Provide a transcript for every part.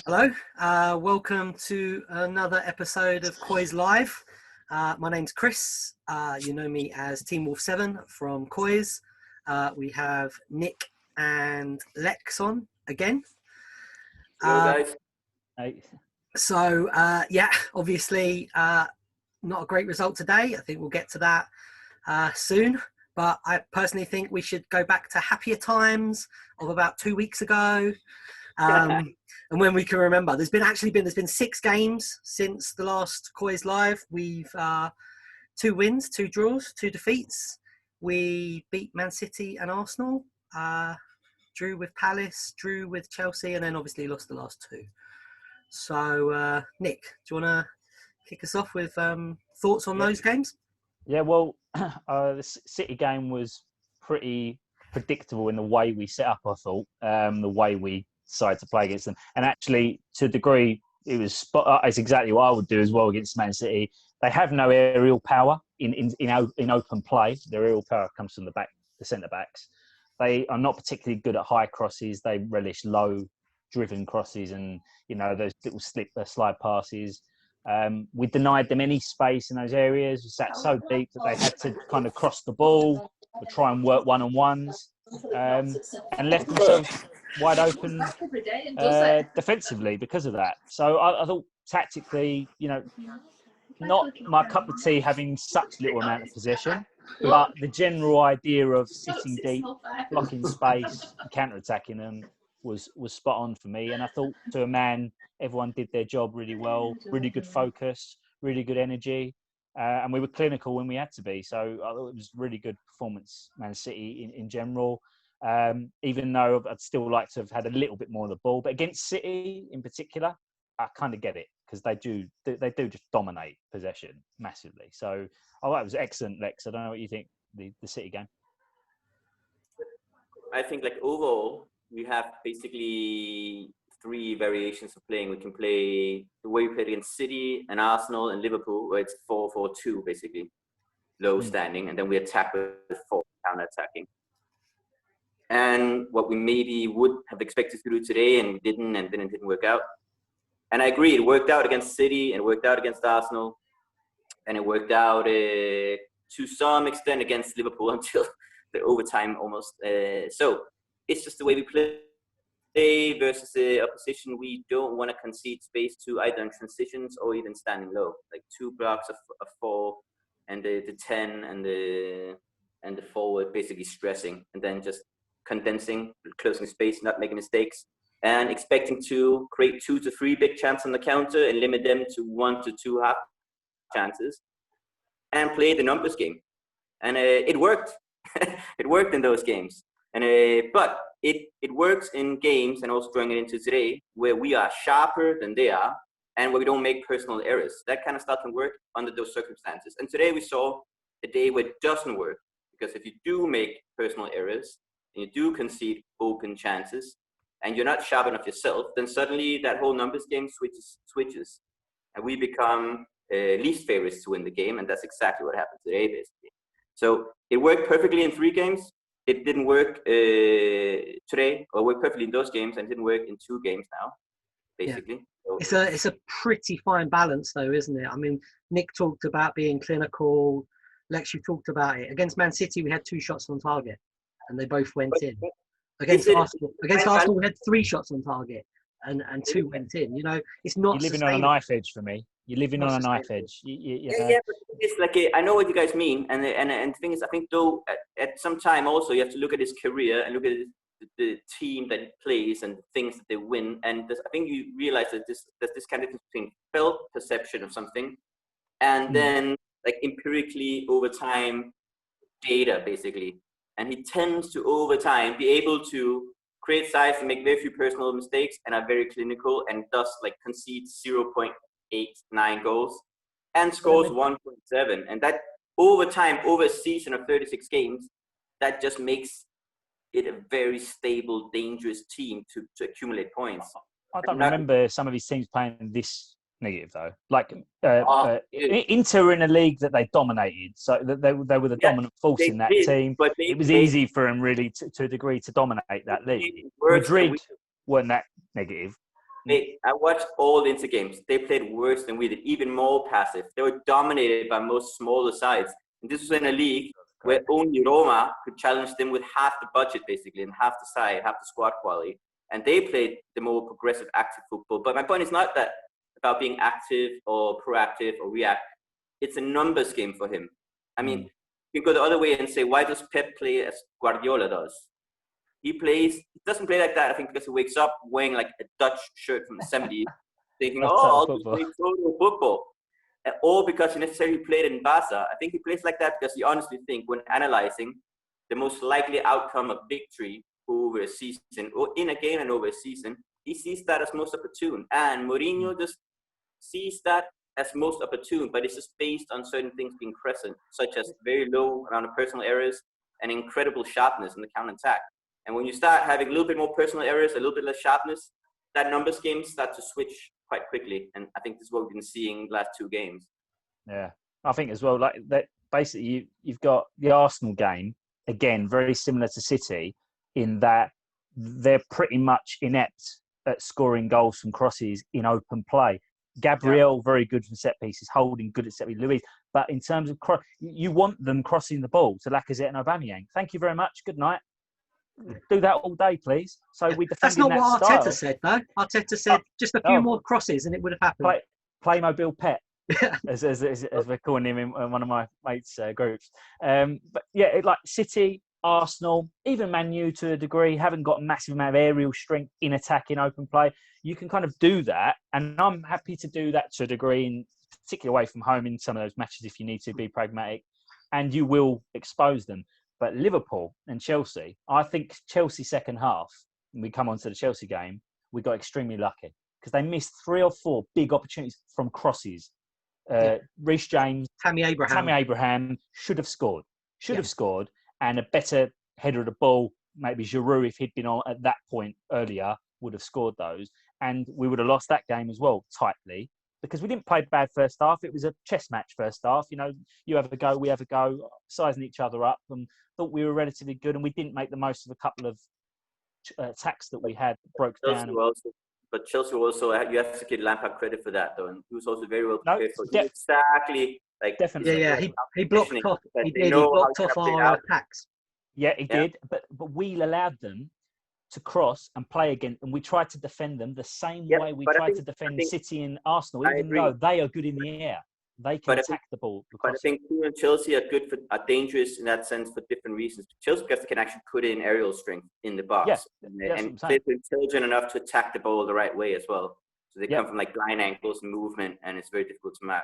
Hello, welcome to another episode of COYS Live. My name's Chris. You know me as teenwolf7 from COYS. We have Nick and Lex on again. Hello, guys. Yeah, obviously not a great result today. I think we'll get to that soon. But I personally think we should go back to happier times of about 2 weeks ago. And when we can remember, there's been 6 games since the last COYS Live. We've 2 wins, 2 draws, 2 defeats. We beat Man City and Arsenal, drew with Palace, drew with Chelsea, and then obviously lost the last 2. So, Nick, do you want to kick us off with thoughts on those games? Yeah, well, the City game was pretty predictable in the way we set up, I thought, the way we decided to play against them. And actually, to a degree, it's exactly what I would do as well against Man City. They have no aerial power in open play. Their aerial power comes from the centre-backs. They are not particularly good at high crosses. They relish low-driven crosses and, those little slide passes. We denied them any space in those areas. We sat so deep that they had to kind of cross the ball or try and work one-on-ones and left themselves wide open defensively because of that. So I thought tactically, not my cup of tea having such little amount of possession, but the general idea of sitting deep, blocking space, counter-attacking them was spot on for me. And I thought to a man, everyone did their job really well, really good focus, really good energy. And we were clinical when we had to be. So I thought it was really good performance, Man City in general. Even though I'd still like to have had a little bit more of the ball. But against City in particular, I kind of get it because they do just dominate possession massively. So I thought it was excellent, Lex. I don't know what you think, the City game. I think overall, we have basically 3 variations of playing. We can play the way we played against City and Arsenal and Liverpool, where it's 4-4-2 basically, low standing, and then we attack with 4 counter-attacking. And what we maybe would have expected to do today, and we didn't, and then it didn't work out. And I agree, it worked out against City, and it worked out against Arsenal, and it worked out to some extent against Liverpool until the overtime almost. So it's just the way we play versus the opposition. We don't want to concede space to either in transitions or even standing low, like 2 blocks of 4, and the 10 and the forward basically stressing, and then just condensing, closing space, not making mistakes, and expecting to create 2 to 3 big chances on the counter and limit them to 1 to 2 half chances and play the numbers game. And it worked. It worked in those games. And but it works in games, and also drawing it into today, where we are sharper than they are and where we don't make personal errors. That kind of stuff can work under those circumstances. And today we saw a day where it doesn't work, because if you do make personal errors, and you do concede open chances, and you're not sharp enough yourself, then suddenly that whole numbers game switches, and we become least favorites to win the game, and that's exactly what happened today, basically. So it worked perfectly in 3 games. It didn't work today, or worked perfectly in those games, and didn't work in 2 games now, basically. Yeah. So, it's a pretty fine balance, though, isn't it? I mean, Nick talked about being clinical. Lex, you talked about it. Against Man City, we had 2 shots on target, and they both went in. Against Arsenal, we had 3 shots on target, and 2 went in. It's not. You're living on a knife edge for me. You're living on a knife edge. Yeah, but it's I know what you guys mean, and the thing is, I think though at some time also you have to look at his career and look at the team that he plays and the things that they win, and I think you realize that there's this kind of difference between felt perception of something and then empirically over time data, basically. And he tends to, over time, be able to create size and make very few personal mistakes, and are very clinical, and thus concede 0.89 goals and scores 1.7. And that over time, over a season of 36 games, that just makes it a very stable, dangerous team to accumulate points. I don't remember some of his teams playing this negative though. Inter in a league that they dominated, so they were the dominant force in that team. But it was easy for them really to a degree to dominate that league. Madrid weren't that negative, I watched all the Inter games. They played worse than we did, even more passive. They were dominated by most smaller sides. And this was in a league where only Roma could challenge them with half the budget, basically, and half the side, half the squad quality. And they played the more progressive, active football. But my point is not that about being active or proactive or react. It's a numbers game for him. I mean, you can go the other way and say, why does Pep play as Guardiola does? He doesn't play like that, I think, because he wakes up wearing like a Dutch shirt from the 70s, thinking, I'll just play total football. Or because he necessarily played in Barca. I think he plays like that because he honestly thinks when analyzing the most likely outcome of victory over a season, or in a game and over a season, he sees that as most opportune. And Mourinho just sees that as most opportune, but it's just based on certain things being present, such as very low amount of personal errors and incredible sharpness in the counter-attack. And when you start having a little bit more personal errors, a little bit less sharpness, that numbers game start to switch quite quickly. And I think this is what we've been seeing the last 2 games. Yeah, I think as well, like that. Basically, you've got the Arsenal game again, very similar to City in that they're pretty much inept at scoring goals from crosses in open play. Gabriel, very good from set pieces. Holding, good at set pieces. Luis, but in terms of you want them crossing the ball to Lacazette and Aubameyang. Thank you very much. Good night. Do that all day, please. So we defend. That's not that what style. Arteta said, though. Arteta said just a few more crosses and it would have happened. Playmobil Pet, as we're calling him in one of my mates' groups. But yeah, like City, Arsenal, even Man U to a degree, haven't got a massive amount of aerial strength in attack in open play. You can kind of do that, and I'm happy to do that to a degree, and particularly away from home in some of those matches if you need to be pragmatic, and you will expose them. But Liverpool and Chelsea, I think Chelsea second half, and we come on to the Chelsea game, we got extremely lucky because they missed 3 or 4 big opportunities from crosses. Reece James, Tammy Abraham should have scored. And a better header of the ball, maybe Giroud, if he'd been on at that point earlier, would have scored those. And we would have lost that game as well, tightly, because we didn't play bad first half. It was a chess match first half. You know, you have a go, we have a go, sizing each other up, and thought we were relatively good, and we didn't make the most of a couple of attacks that we had broke down. But Chelsea also, you have to give Lampard credit for that, though, and he was also very well prepared for exactly. Like, definitely, he blocked off. He blocked off our attacks. Yeah, he did. But we allowed them to cross and play again, and we tried to defend them the same way we tried to defend City and Arsenal, even though they are good in the air. They can attack the ball. But I think Liverpool and Chelsea are dangerous in that sense for different reasons. Chelsea can actually put in aerial strength in the box, and they're intelligent enough to attack the ball the right way as well. So they come from like blind angles and movement, and it's very difficult to mark.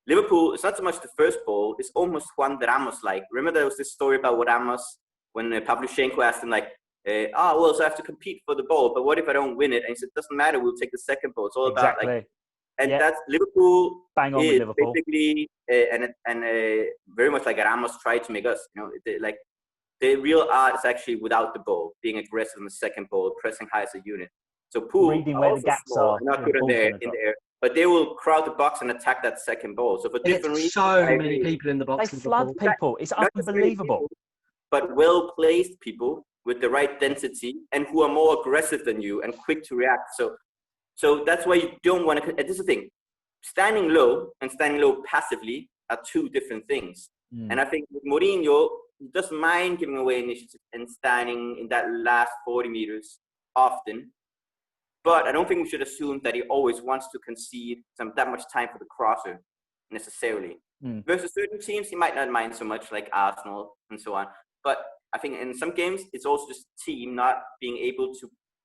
Liverpool, it's not so much the first ball, it's almost Juan de Ramos-like. Remember there was this story about Juan Ramos when Pavlyuchenko asked him like, so I have to compete for the ball, but what if I don't win it? And he said, it doesn't matter, we'll take the second ball. It's all about like, and that's Liverpool. Bang on with Liverpool. Basically, and very much like Ramos tried to make us, you know, like the real art is actually without the ball, being aggressive on the second ball, pressing high as a unit. So Poole, reading where the gaps are, not good in the air. But they will crowd the box and attack that second ball. So for different reasons, so many people in the box. They flood people. It's unbelievable. People, but well-placed people with the right density and who are more aggressive than you and quick to react. So that's why you don't want to. This is the thing: standing low and standing low passively are 2 different things. And I think with Mourinho, he doesn't mind giving away initiative and standing in that last 40 meters often. But I don't think we should assume that he always wants to concede that much time for the crosser necessarily. Versus certain teams, he might not mind so much, like Arsenal and so on. But I think in some games, it's also just team not being able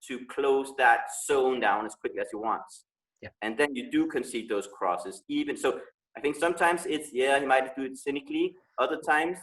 to close that zone down as quickly as he wants. Yeah. And then you do concede those crosses. Even so, I think sometimes it's, he might do it cynically. Other times,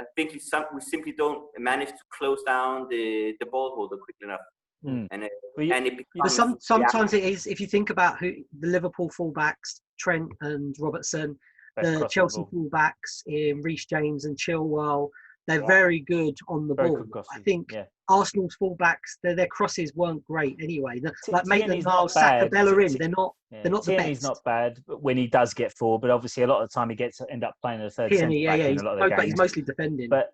I think we simply don't manage to close down the ball holder quickly enough. And it becomes, sometimes it is, if you think about who the Liverpool fullbacks, Trent and Robertson, the Chelsea fullbacks in Reece James and Chilwell, they're very good on the ball. I think Arsenal's fullbacks, their crosses weren't great anyway. Like Maitland-Niles, Saka, Bellerin, they're not the best. Tierney's not bad when he does get forward, but obviously a lot of the time he end up playing the third centre back in a lot of the games. But he's mostly defending. But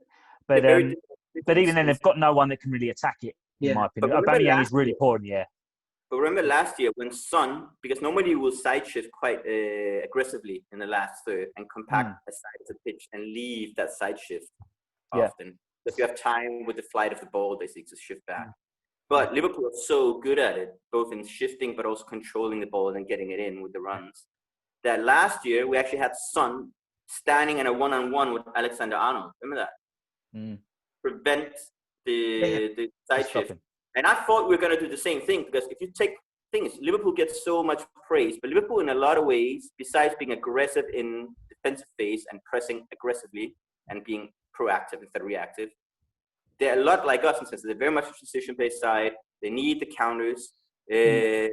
even then, they've got no one that can really attack it. In my opinion, Aubameyang is really poor in the air. But remember last year when Son, because normally you will side shift quite aggressively in the last third and compact a side of the pitch and leave that side shift often. Because you have time with the flight of the ball, basically, to shift back. But Liverpool are so good at it, both in shifting but also controlling the ball and getting it in with the runs, that last year we actually had Son standing in a one-on-one with Alexander-Arnold. Remember that? Prevent the side shift. And I thought we were going to do the same thing, because if you take things, Liverpool gets so much praise, but Liverpool in a lot of ways, besides being aggressive in defensive phase and pressing aggressively and being proactive instead of reactive, they're a lot like us in the sense that they're very much a transition-based side. They need the counters. They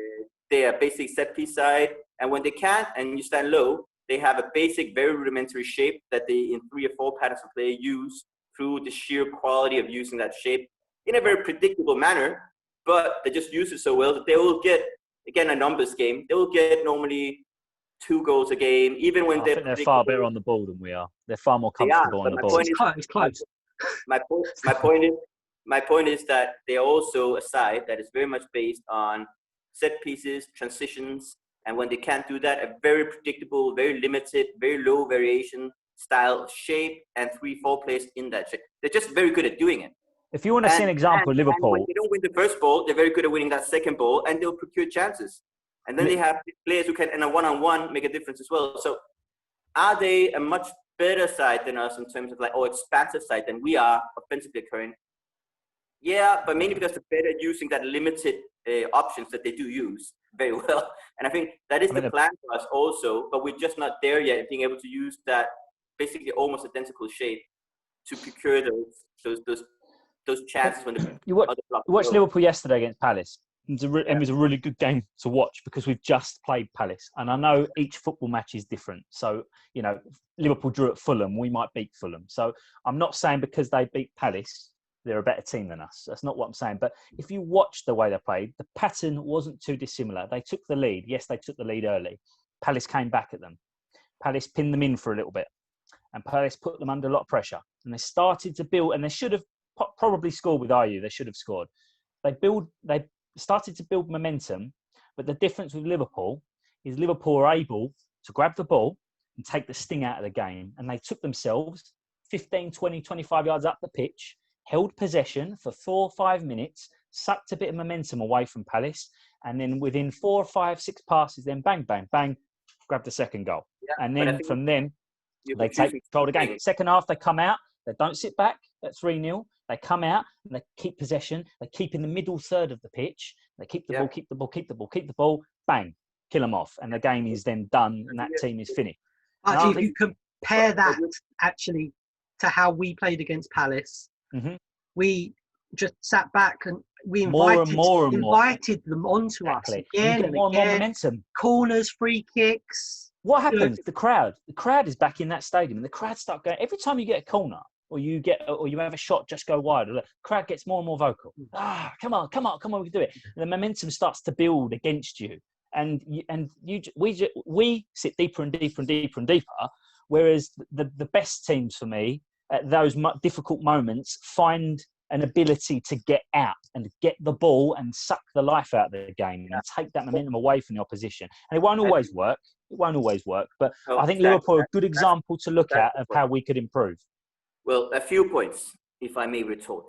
are basically set-piece side. And when they can't and you stand low, they have a basic, very rudimentary shape that they, in 3 or 4 patterns of play, use through the sheer quality of using that shape in a very predictable manner, but they just use it so well that they will get, again, a numbers game. They will get normally 2 goals a game, even when I think they're far better on the ball than we are. They're far more comfortable on the ball. It's close. My point is that they're also a side that is very much based on set pieces, transitions, and when they can't do that, a very predictable, very limited, very low variation style of shape and 3-4 plays in that shape. They're just very good at doing it. If you want to see an example of Liverpool, when they don't win the first ball, they're very good at winning that second ball, and they'll procure chances. And then they have players who can, in a one-on-one, make a difference as well. So, are they a much better side than us in terms of expansive side than we are offensively occurring? Yeah, but mainly because they're better at using that limited options that they do use very well. And I think that is the plan for us also, but we're just not there yet, being able to use that basically almost identical shape to procure those chances when you watched Liverpool yesterday against Palace. It was a really good game to watch because we've just played Palace, and I know each football match is different. So Liverpool drew at Fulham, we might beat Fulham. So I'm not saying because they beat Palace they're a better team than us. That's not what I'm saying. But if you watch the way they played, the pattern wasn't too dissimilar. They took the lead. Yes, they took the lead early. Palace came back at them. Palace pinned them in for a little bit, and Palace put them under a lot of pressure. And they started to build, and they should have probably scored with Ayew. They should have scored. They started to build momentum, but the difference with Liverpool is Liverpool are able to grab the ball and take the sting out of the game. And they took themselves 15, 20, 25 yards up the pitch, held possession for 4 or 5 minutes, sucked a bit of momentum away from Palace, and then within 4 or 5, 6 passes, then bang, bang, bang, grab the second goal. Yeah, and then from then, they take control of the game. Second half, they come out, they don't sit back at 3-0. They come out and they keep possession. They keep in the middle third of the pitch. They keep the ball, keep the ball, keep the ball, keep the ball, bang, kill them off. And the game is then done and that team is finished. Actually, if you compare that actually to how we played against Palace, we just sat back and we invited them onto us again and more momentum. Corners, free kicks. What happens? The crowd is back in that stadium, and the crowd start going. Every time you get a corner or you have a shot just go wide, the crowd gets more and more vocal. Come on, we can do it. And the momentum starts to build against you, and we sit deeper and deeper and deeper and deeper. Whereas the best teams for me at those difficult moments find an ability to get out and get the ball and suck the life out of the game and take that momentum away from the opposition. And it won't always work. But I think Liverpool are a good example to look at of how we could improve. Well, a few points, if I may retort.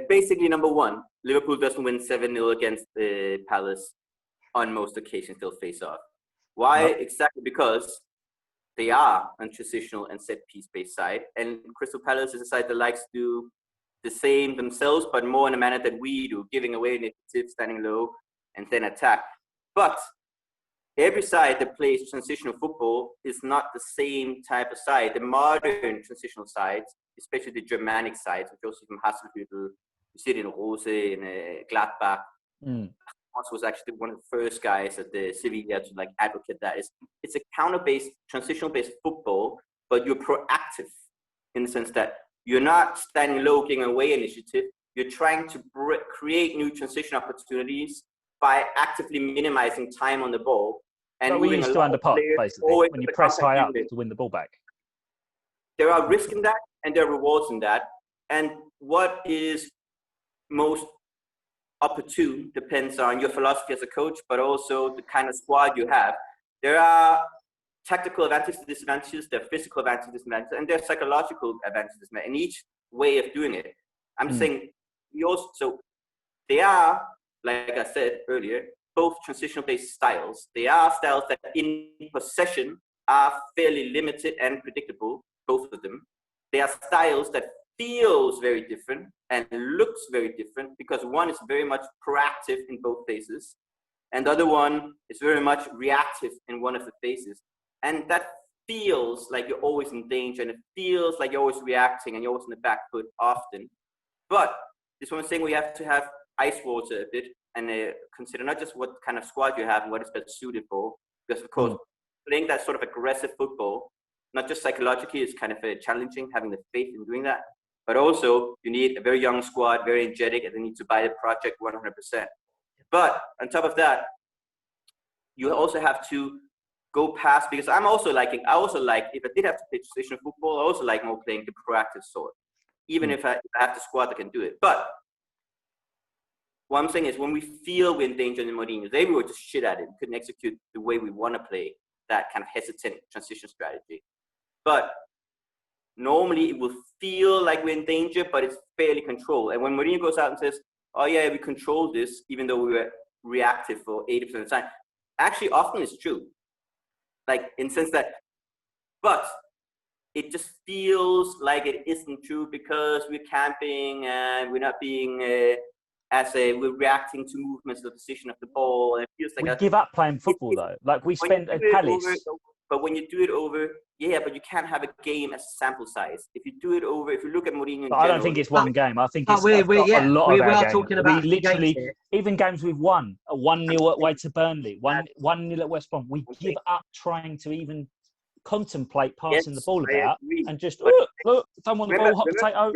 Basically, number one, Liverpool doesn't win 7-0 against Palace on most occasions. They'll face off. Why? Exactly because they are on transitional and set-piece based side. And Crystal Palace is a side that likes to do the same themselves, but more in a manner that we do, giving away initiative, standing low, and then attack. But every side that plays transitional football is not the same type of side. The modern transitional sides, especially the Germanic sides, which also from Hasselhüttl, you see it in Rose, in Gladbach. Also was actually one of the first guys at the Sevilla to advocate that. It's a counter-based, transitional-based football, but you're proactive in the sense that you're not standing low, giving away initiative. You're trying to create new transition opportunities by actively minimizing time on the ball. And we used to underpop, basically, when you press high up to win the ball back. There are risks in that, and there are rewards in that. And what is most up to 2 depends on your philosophy as a coach, but also the kind of squad you have. There are tactical advantages, disadvantages, there are physical advantages, disadvantages, and there are psychological advantages in each way of doing it. I'm just saying, they are, like I said earlier, both transitional-based styles. They are styles that in possession are fairly limited and predictable, both of them. They are styles that feels very different and looks very different because one is very much proactive in both phases and the other one is very much reactive in one of the phases. And that feels like you're always in danger and it feels like you're always reacting and you're always on the back foot often. But this is what I'm saying, we have to have ice water a bit and consider not just what kind of squad you have and what it's best suited for, because of course, playing that sort of aggressive football, not just psychologically, is kind of challenging, having the faith in doing that, but also you need a very young squad, very energetic, and they need to buy the project 100%. But on top of that, you also have to go past, because I also like, if I did have to play positional football, I also like more playing the proactive sort, even if I have the squad that can do it. But what I'm saying is when we feel we're in danger in Mourinho, they were just shit at it, couldn't execute the way we want to play that kind of hesitant transition strategy. But normally it will feel like we're in danger, but it's fairly controlled. And when Mourinho goes out and says, oh yeah, we controlled this, even though we were reactive for 80% of the time, actually often it's true. Like in the sense that, but it just feels like it isn't true because we're camping and we're not being, we're reacting to movements of the position of the ball. And it feels like we give up playing football though. Like we spend at Palace. But when you do it over, but you can't have a game as a sample size. If you do it over, if you look at Mourinho in general, I don't think it's one game. I think it's we a lot of our games. talking about we literally, even games we've won, a 1-0 away to Burnley, 1-0 at West Brom, we give up trying to even contemplate passing the ball about and just, look, don't want the ball, hot potato.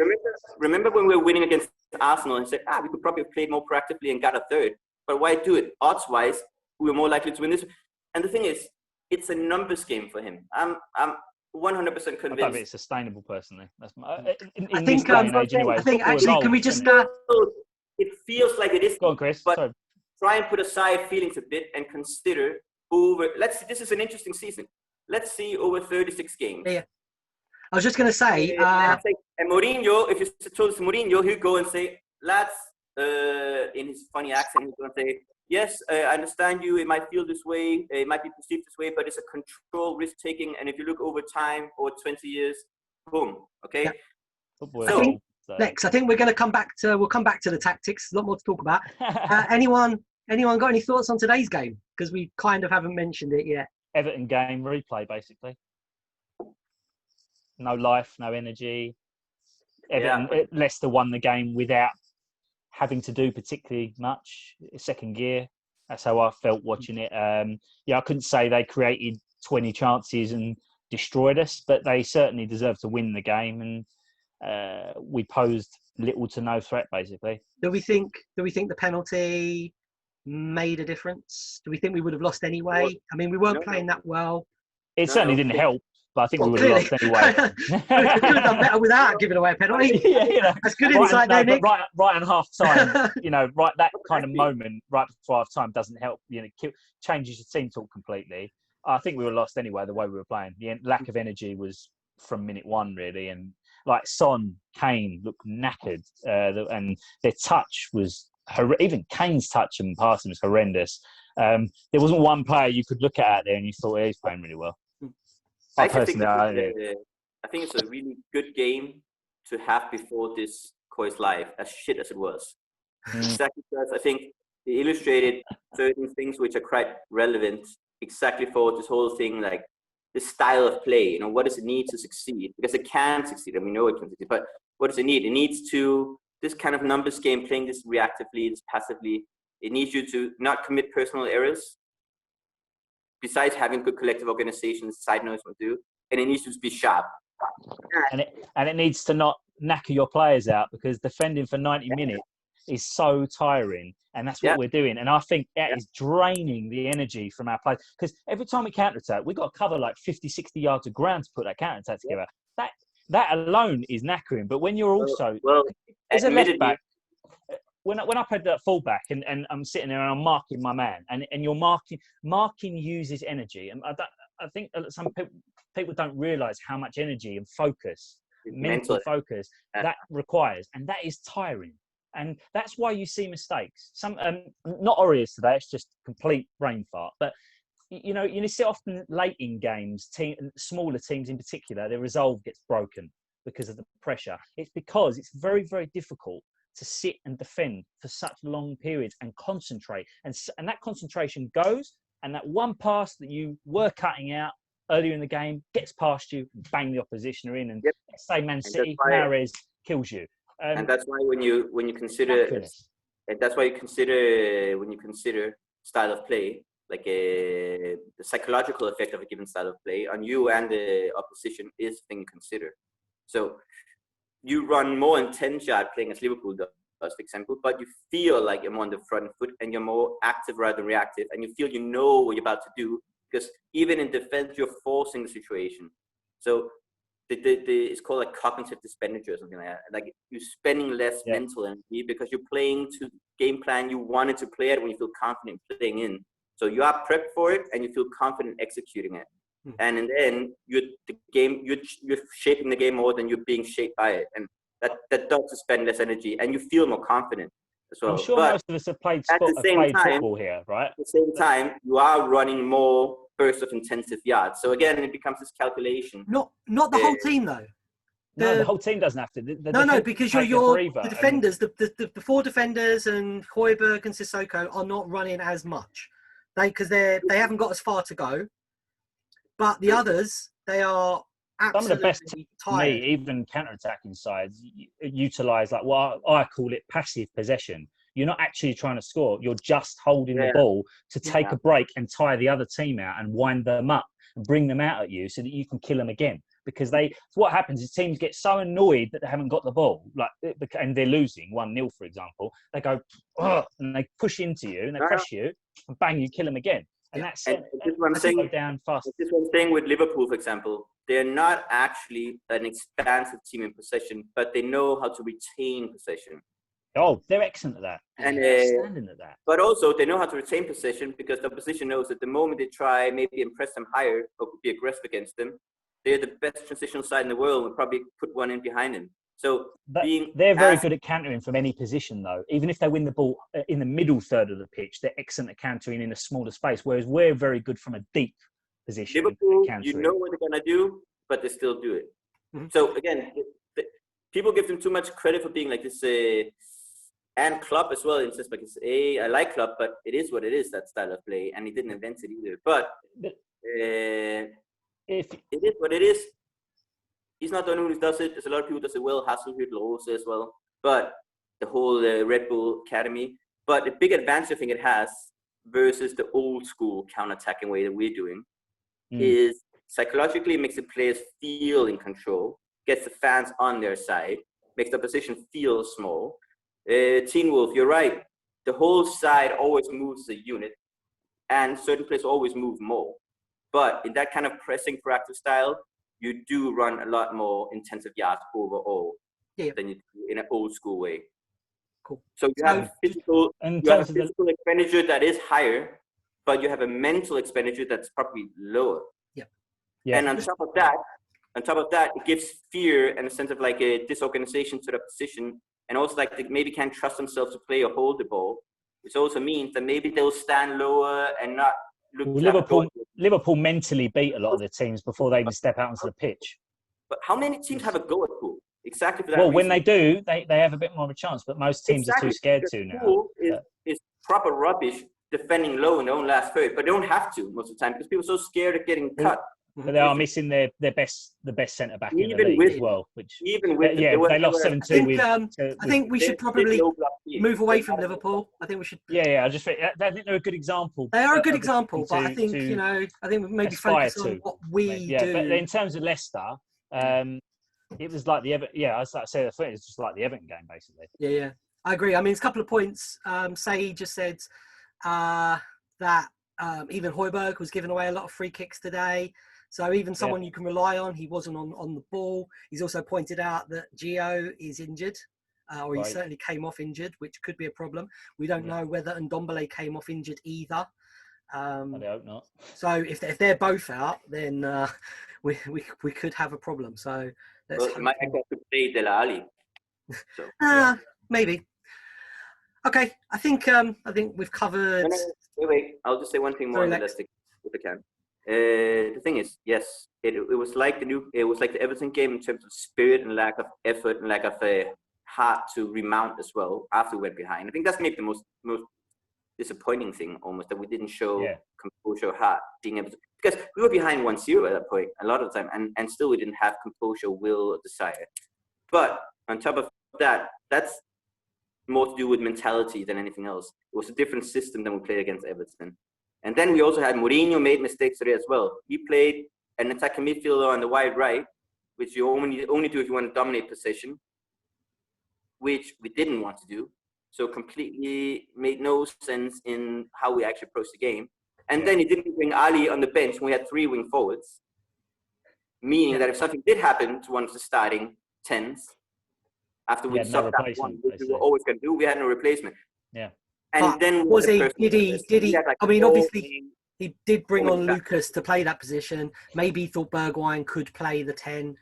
Remember when we were winning against Arsenal and said, we could probably have played more proactively and got a third. But why do it? Odds-wise, we were more likely to win this. And the thing is, it's a numbers game for him. I'm 100% convinced. I don't think it's sustainable, personally. That's I think actually, can we just... it feels like it is. Go on, Chris. But try and put aside feelings a bit and consider over... This is an interesting season. Let's see over 36 games. Yeah. I was just going to say... and Mourinho, if you told us Mourinho, he'll go and say, lads, in his funny accent, he's going to say, yes, I understand you. It might feel this way. It might be perceived this way, but it's a control risk-taking. And if you look over time, or 20 years, boom. Okay. Yeah. Next, I think we're going to come back to. We'll come back to the tactics. A lot more to talk about. Anyone got any thoughts on today's game? Because we kind of haven't mentioned it yet. Everton game replay, basically. No life, no energy. Everton, Leicester won the game without having to do particularly much. Second gear. That's how I felt watching it. I couldn't say they created 20 chances and destroyed us, but they certainly deserved to win the game, and we posed little to no threat, basically. Do we think the penalty made a difference? Do we think we would have lost anyway? I mean, we weren't playing that well. It certainly didn't help. But I think we would have lost anyway. We could have done better without giving away a penalty. That's good insight there, Nick. Right on half time, right, that kind of moment right before half time doesn't help. Changes your team talk completely. I think we were lost anyway. The way we were playing, the lack of energy was from minute one really, and like Son, Kane looked knackered, and their touch was even Kane's touch and passing was horrendous. There wasn't one player you could look at out there and you thought he's playing really well. I think it's a really good game to have before this COYS Live, as shit as it was. Exactly because I think it illustrated certain things which are quite relevant exactly for this whole thing, like the style of play. What does it need to succeed? Because it can succeed, and we know it can succeed, but what does it need? It needs to, this kind of numbers game, playing this reactively, this passively, it needs you to not commit personal errors. Besides having good collective organization, side knows what to do, and it needs to be sharp. And it needs to not knacker your players out, because defending for 90 minutes is so tiring, and that's what we're doing. And I think that is draining the energy from our players, because every time we counter-attack, we've got to cover like 50, 60 yards of ground to put that counter-attack together. That alone is knackering. But when you're also... as a left back... when I played that fullback and I'm sitting there and I'm marking my man, and you're marking uses energy, and I think some people don't realise how much energy and focus, mental focus, that requires, and that is tiring. And that's why you see mistakes. Some not Warriors today. It's just complete brain fart. But you see often late in games, smaller teams in particular, their resolve gets broken because of the pressure. It's because it's very, very difficult to sit and defend for such long periods and concentrate. And that concentration goes, and that one pass that you were cutting out earlier in the game gets past you, bang, the opposition are in, and say Man City, Mahrez kills you. And that's why when you consider, and that's why you consider when you consider style of play, like the psychological effect of a given style of play on you and the opposition is a thing to consider. So you run more intense yard playing as Liverpool does, for example, but you feel like you're more on the front foot and you're more active rather than reactive, and you feel you know what you're about to do, because even in defense you're forcing the situation. So it's called like cognitive expenditure or something like that. Like you're spending less mental energy because you're playing to game plan you wanted to play it when you feel confident playing in. So you are prepped for it and you feel confident executing it. And then you're shaping the game more than you're being shaped by it. And that does spend less energy and you feel more confident as well. I'm sure most of us have played football here, right? At the same time, you are running more bursts of intensive yards. So again, it becomes this calculation. Not the whole team though. The whole team doesn't have to. No, because the defenders, the four defenders and Højbjerg and Sissoko are not running as much. Because they haven't got as far to go. But the others, they are absolutely some of the best tired. Me, even counter-attacking sides, utilise like what I call it passive possession. You're not actually trying to score. You're just holding the ball to take a break and tire the other team out and wind them up and bring them out at you so that you can kill them again. Because what happens is teams get so annoyed that they haven't got the ball, and they're losing 1-0, for example. They go, and they push into you and they press you, and bang, you kill them again. And that's it. This one thing down fast. This one thing with Liverpool, for example, they're not actually an expansive team in possession, but they know how to retain possession. Oh, they're excellent at that. And outstanding at that. But also, they know how to retain possession because the opposition knows that the moment they try maybe impress them higher or be aggressive against them, they're the best transitional side in the world and probably put one in behind them. So they're very good at countering from any position, though. Even if they win the ball in the middle third of the pitch, they're excellent at countering in a smaller space, whereas we're very good from a deep position. Liverpool, you know what they're going to do, but they still do it. Mm-hmm. So, again, people give them too much credit for being like this, and Klopp as well. It's just like, I like Klopp, but it is what it is, that style of play, and he didn't invent it either. But it is what it is. He's not the only one who does it. There's a lot of people who does it well. Hasselhüttl also as well. But the whole Red Bull Academy. But the big advantage I think it has versus the old school counter-attacking way that we're doing is psychologically it makes the players feel in control, gets the fans on their side, makes the opposition feel small. Teen Wolf, you're right. The whole side always moves as a unit, and certain players always move more. But in that kind of pressing proactive style, you do run a lot more intensive yards overall than you do in an old school way. Cool. So you have physical expenditure that is higher, but you have a mental expenditure that's probably lower. Yeah. And on top of that, it gives fear and a sense of like a disorganization to the position, and also like they maybe can't trust themselves to play or hold the ball, which also means that maybe they'll stand lower and not. Liverpool mentally beat a lot of the teams before they even step out onto the pitch. But how many teams have a go at Pool? Exactly for that reason. When they do, they have a bit more of a chance, but most teams are too scared to now. Pool is proper rubbish defending low in their own last third, but they don't have to most of the time because people are so scared of getting cut. But they are missing the best centre back in the league as well. They lost 7-2. I think we should probably move away from Liverpool. I think we should. I just think they're a good example. They are a good example, but I think maybe focus on what we do. But in terms of Leicester, it was like the Everton. Yeah, I was like say it's just like the Everton game basically. Yeah, I agree. I mean, it's a couple of points. Say just said that even Højbjerg was giving away a lot of free kicks today. So even someone you can rely on, he wasn't on the ball. He's also pointed out that Gio is injured. or he Right. certainly came off injured, which could be a problem. We don't know whether Ndombele came off injured either. I hope not. So if they're both out, then we could have a problem. So let's Well, he might hope. have to play Dele Alli. So Maybe. Okay, I think we've covered. Wait. I'll just say one thing more Sorry, on the Lex. Leicester, if I can. The thing is, yes, it was like the Everton game in terms of spirit and lack of effort and lack of heart to remount as well after we went behind. I think that's maybe the most disappointing thing almost, that we didn't show composure or heart, being able to, because we were behind 1-0 at that point a lot of the time, and still we didn't have composure, will, or desire. But on top of that, that's more to do with mentality than anything else. It was a different system than we played against Everton. And then we also had Mourinho made mistakes today as well. He played an attacking midfielder on the wide right, which you only do if you want to dominate possession, which we didn't want to do. So completely made no sense in how we actually approached the game. And then he didn't bring Ali on the bench when we had 3 wing forwards, meaning that if something did happen to one of the starting 10s, after we stopped that one, which we were always going to do, we had no replacement. Yeah. And then did he? I mean, obviously, he did bring on back. Lucas to play that position. Maybe he thought Bergwijn could play the 10.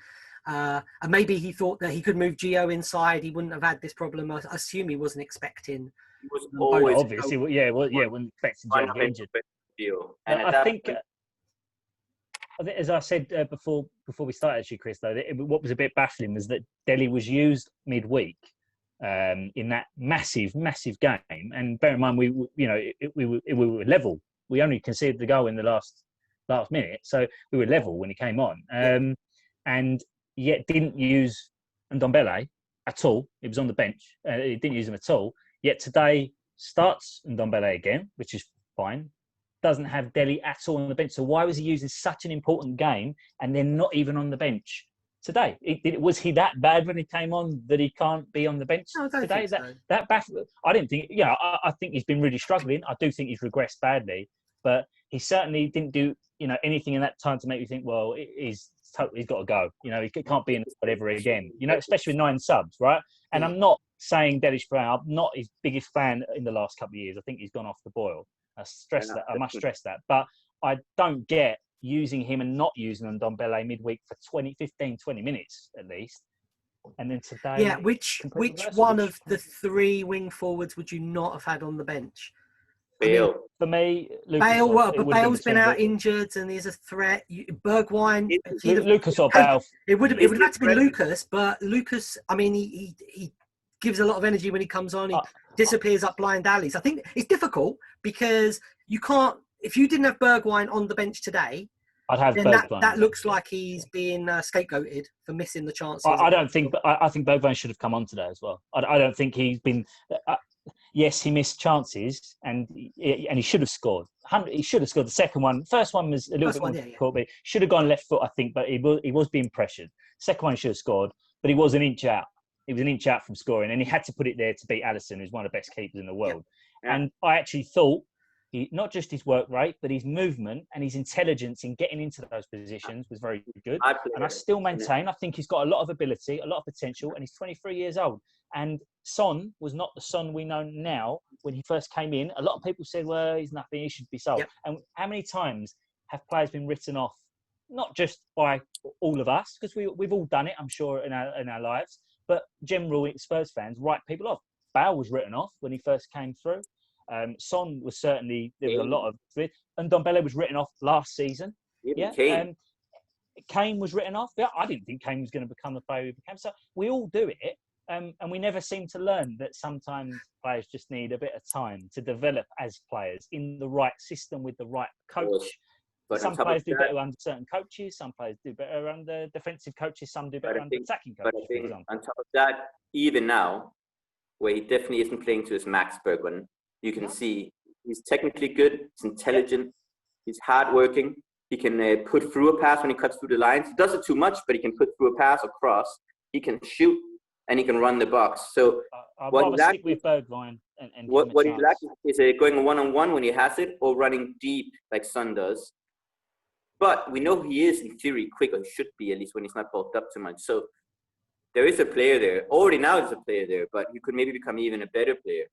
And maybe he thought that he could move Gio inside. He wouldn't have had this problem. I assume he wasn't expecting. He was always obviously, wouldn't expect Gio to get injured. And I think, as I said before we started, actually, Chris, though, what was a bit baffling was that Dele was used midweek in that massive game. And bear in mind, we were level. We only conceded the goal in the last minute, so we were level when he came on. And yet didn't use Ndombele at all. He was on the bench. He didn't use him at all. Yet today starts Ndombele again, which is fine. Doesn't have Dele at all on the bench. So why was he using such an important game and then not even on the bench today? Was he that bad when he came on that he can't be on the bench today? That baffled. I didn't think. Yeah, I think he's been really struggling. I do think he's regressed badly, but he certainly didn't do anything in that time to make you think, well, he's got to go. He can't be in whatever again. Especially with 9 subs, right? And I'm not saying Delish Brown. I'm not his biggest fan in the last couple of years. I think he's gone off the boil. I must stress that. But I don't get using him and not using Ndombele midweek for 15, 20 minutes at least. And then today... Yeah, which one of the 3 wing forwards would you not have had on the bench? Bale. For me, Bale, but Bale's been out injured and he's a threat. Bergwijn, Lucas or Bale. It would have had to be Lucas, but Lucas, I mean, he gives a lot of energy when he comes on. He disappears up blind alleys. I think it's difficult because you can't. If you didn't have Bergwijn on the bench today, I'd have then Bergwijn. that looks like he's being scapegoated for missing the chances. I don't think, but I think Bergwijn should have come on today as well. I don't think he's been. Yes, he missed chances, and he should have scored. He should have scored the second one. First one was a little bit more difficult, but should have gone left foot, I think. But he was being pressured. Second one he should have scored, but he was an inch out. He was an inch out from scoring, and he had to put it there to beat Alisson, who's one of the best keepers in the world. Yeah. And I actually thought, not just his work rate, but his movement and his intelligence in getting into those positions was very good. And I still maintain, I think he's got a lot of ability, a lot of potential, and he's 23 years old. And Son was not the Son we know now when he first came in. A lot of people said, well, he's nothing, he should be sold. Yep. And how many times have players been written off, not just by all of us, because we've all done it, I'm sure, in our lives, but general Spurs fans write people off. Bale was written off when he first came through. Son was certainly, there was a lot of it. And Ndombele was written off last season. Kane was written off. Yeah, I didn't think Kane was going to become the player he became. So we all do it. And we never seem to learn that sometimes players just need a bit of time to develop as players in the right system with the right coach. But some players do better under certain coaches. Some players do better under defensive coaches. Some do better under attacking coaches. But I think on top of that, even now, where he definitely isn't playing to his max, Bergwijn, you can see he's technically good, he's intelligent, he's hardworking, he can put through a pass when he cuts through the lines. He does it too much, but he can put through a pass or cross. He can shoot and he can run the box. So I'd rather stick with Bergwijn and what he's lacking is going one-on-one when he has it or running deep like Son does. But we know he is, in theory, quick, or he should be, at least when he's not bulked up too much. So there is a player there. Already now there's a player there, but he could maybe become even a better player.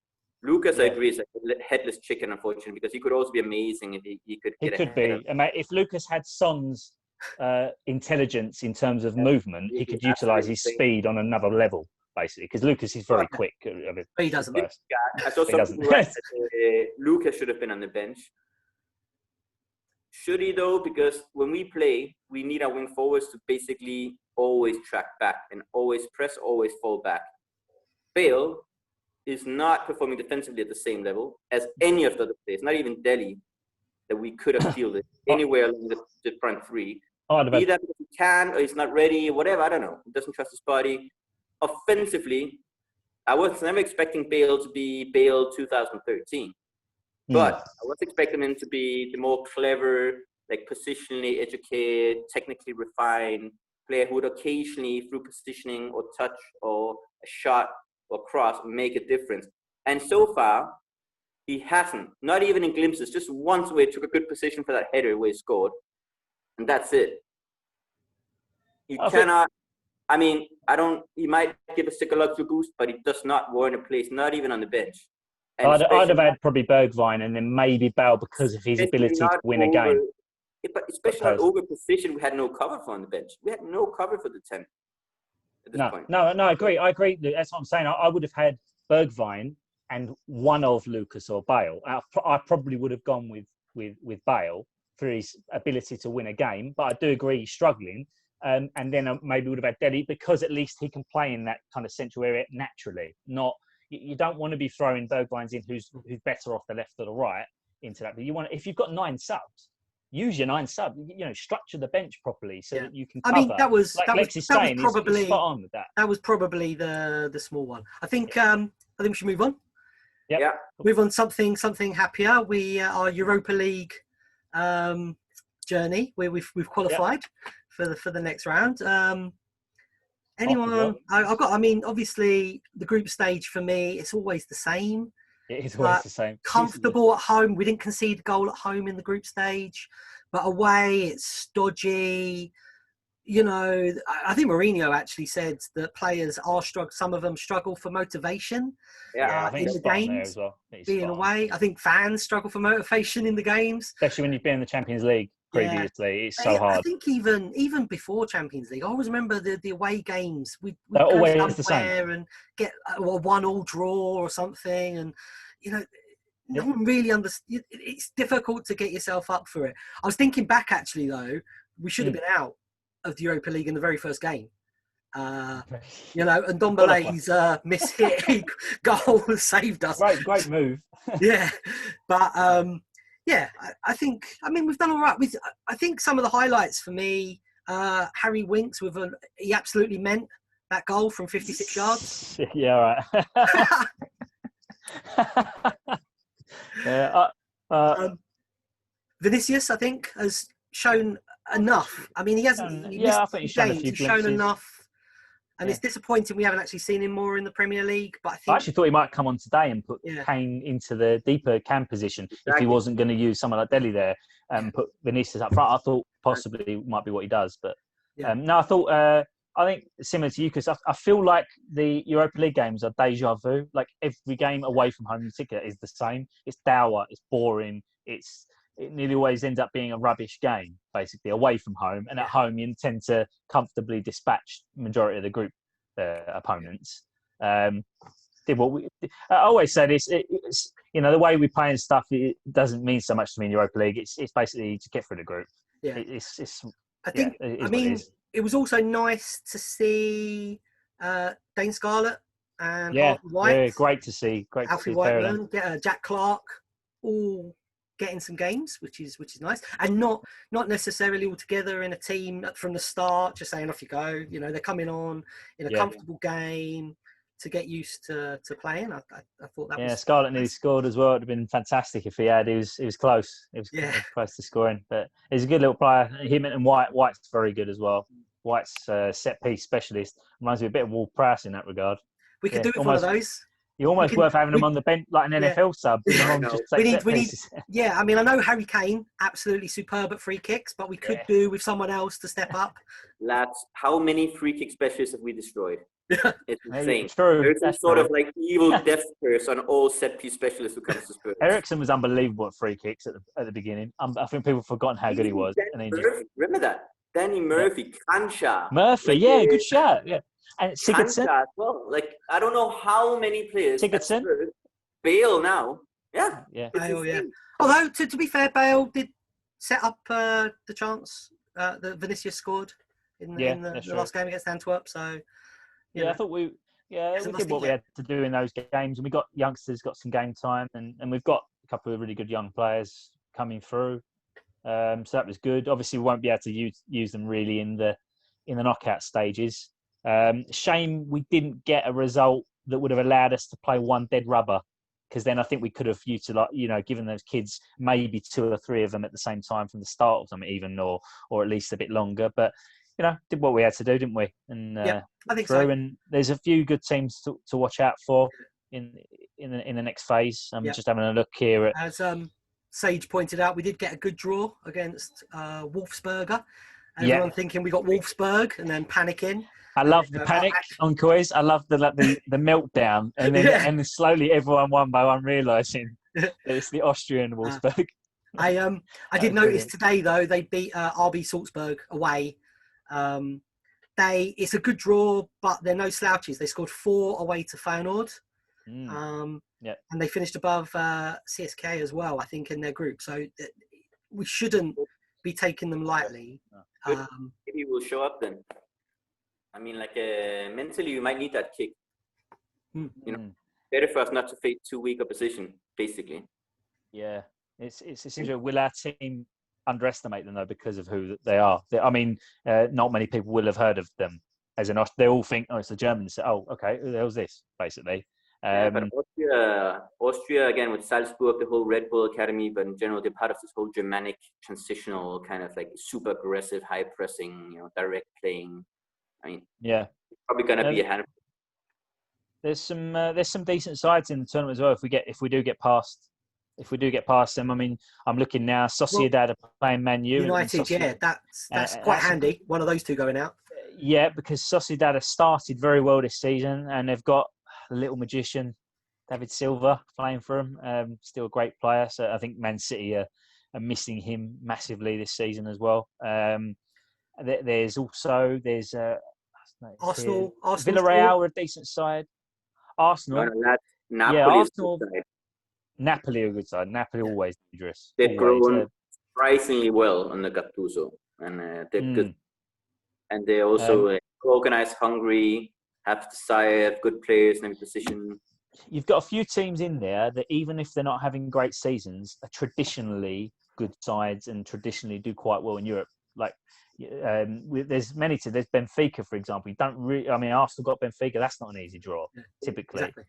Lucas, I agree, is like a headless chicken, unfortunately, because he could also be amazing if he could get He could be. If Lucas had Son's intelligence in terms of movement, he could utilise his speed on another level, basically, because Lucas is very quick. But he doesn't. I saw some people write that Lucas should have been on the bench. Should he, though? Because when we play, we need our wing forwards to basically always track back and always press, always fall back. Bale is not performing defensively at the same level as any of the other players, not even Delhi, that we could have fielded anywhere along the front three. Either because he can or he's not ready, whatever, I don't know. He doesn't trust his body. Offensively, I was never expecting Bale to be Bale 2013. But I was expecting him to be the more clever, like positionally educated, technically refined player who would occasionally, through positioning or touch or a shot or cross, make a difference. And so far, he hasn't. Not even in glimpses. Just once where he took a good position for that header where he scored. And that's it. You cannot... I mean, he might give a psychological boost, but he does not warrant a place, not even on the bench. I'd have had probably Bergwijn and then maybe Bale because of his ability to win a game. Yeah, but especially not over position, we had no cover for on the bench. We had no cover for the 10 at this point. No, I agree. That's what I'm saying. I would have had Bergwijn and one of Lucas or Bale. I probably would have gone with Bale for his ability to win a game, but I do agree he's struggling. And then I maybe would have had Delhi because at least he can play in that kind of central area naturally. You don't want to be throwing Bergwijn's in who's better off the left or the right into that. But if you've got 9 subs, use your 9 subs. Structure the bench properly so that you can cover. I mean, that was Lex is saying, probably spot on with that. That was probably the small one. I think we should move on. Yep. Yeah. Move on something happier. Our Europa League journey where we've qualified for the next round. Anyone? Obviously, the group stage for me, it's always the same. It is always the same. Comfortable at home. We didn't concede a goal at home in the group stage, but away, it's stodgy. I think Mourinho actually said that players some of them struggle for motivation I think in the games. as well. Being away, I think fans struggle for motivation in the games, especially when you've been in the Champions League previously. It's so hard. I think even before Champions League, I always remember the away games. We'd They're go always the same and get a 1-1 draw or something, and no one really understands. It's difficult to get yourself up for it. I was thinking back actually though, we should have been out of the Europa League in the very first game. And Ndombele's mishit goal saved us. Great move. Yeah, but I think we've done all right. I think some of the highlights for me, Harry Winks he absolutely meant that goal from 56 yards. Yeah, right. Vinicius, I think, has shown enough. I mean, he hasn't. I think he's shown a few shown enough. And it's disappointing we haven't actually seen him more in the Premier League. But I actually thought he might come on today and put Kane into the deeper cam position if he wasn't going to use someone like Delhi there and put Vinicius up front. I thought possibly it might be what he does. But I think similar to you, because I feel like the Europa League games are deja vu. Like every game away from home in particular is the same. It's dour, it's boring, it nearly always ends up being a rubbish game, basically, away from home. And at home, you tend to comfortably dispatch the majority of the group opponents. I always say this, it's, the way we play and stuff, it doesn't mean so much to me in Europa League. It's basically to get through the group. Yeah. It was also nice to see Dane Scarlett and Alfie White. Yeah, great to see. Alfie Whiteman, Jack Clark, all getting some games, which is nice, and not necessarily all together in a team from the start, just saying off you go. They're coming on in a comfortable game to get used to playing. I thought that was... Yeah, Scarlett nearly scored as well. It'd have been fantastic if he had. He was close. He was close to scoring, but he's a good little player. Him and White's very good as well. White's set piece specialist. Reminds me a bit of Ward-Prowse in that regard. We could do it for one of those. You're almost worth having him on the bench like an NFL sub. We need. Yeah, I mean, I know Harry Kane, absolutely superb at free kicks, but we could do with someone else to step up. Lads, how many free kick specialists have we destroyed? It's insane. True. There's some That's sort true. of like evil death curse on all set piece specialists who comes to Spurs. Ericsson was unbelievable at free kicks at the beginning. I think people have forgotten how good he was. And then Remember that? Danny Murphy, Kansha. Murphy, like, good shot. Yeah. And Sigurdsson. Kansha as well. Like, I don't know how many players at Sigurdsson. Spurs. Bale now. Yeah. Bale, yeah. Although, to be fair, Bale did set up the chance that Vinicius scored in the last game against Antwerp. So, I thought we did what we had to do in those games, and we got youngsters, got some game time, and we've got a couple of really good young players coming through. So that was good. Obviously, we won't be able to use them really in the knockout stages. Shame we didn't get a result that would have allowed us to play one dead rubber, because then I think we could have utilised, given those kids maybe 2 or 3 of them at the same time from the start of them, even or at least a bit longer. But did what we had to do, didn't we? And I think so. And there's a few good teams to watch out for in the next phase. I'm just having a look here at. As Sage pointed out, we did get a good draw against Wolfsberger. Everyone thinking we got Wolfsburg and then panicking. I love the panic on COYS. I love the meltdown, and then and slowly everyone one by one realising that it's the Austrian Wolfsburg. I did notice today though they beat RB Salzburg away. It's a good draw, but they're no slouches. They scored 4 away to Feyenoord. And they finished above CSK as well, I think, in their group. So we shouldn't be taking them lightly. Maybe we'll show up then. I mean, mentally, you might need that kick. Better for us not to face too weak opposition, basically. Yeah, it's interesting. Will our team underestimate them though because of who they are? I mean, not many people will have heard of them as an. They all think, it's the Germans. Oh, okay, who the hell's this? Basically. But Austria again with Salzburg, the whole Red Bull Academy, but in general they're part of this whole Germanic transitional kind of like super aggressive, high pressing, direct playing. I mean, probably gonna be a handful. There's some decent sides in the tournament as well. If we do get past them, I mean, I'm looking now. Sociedad are playing Man U. United, that's quite handy. One of those two going out. Yeah, because Sociedad have started very well this season, and they've got a little magician, David Silva, playing for them. Still a great player. So I think Man City are missing him massively this season as well. There's Arsenal. Villarreal are a decent side. Arsenal. Arsenal. Napoli are a good side. Napoli always dangerous. They've grown surprisingly well under Gattuso, and they're good. And they're also organized, hungry, have desire, have good players in every position. You've got a few teams in there that, even if they're not having great seasons, are traditionally good sides and traditionally do quite well in Europe. There's many teams. There's Benfica, for example. Arsenal got Benfica. That's not an easy draw, typically. Exactly.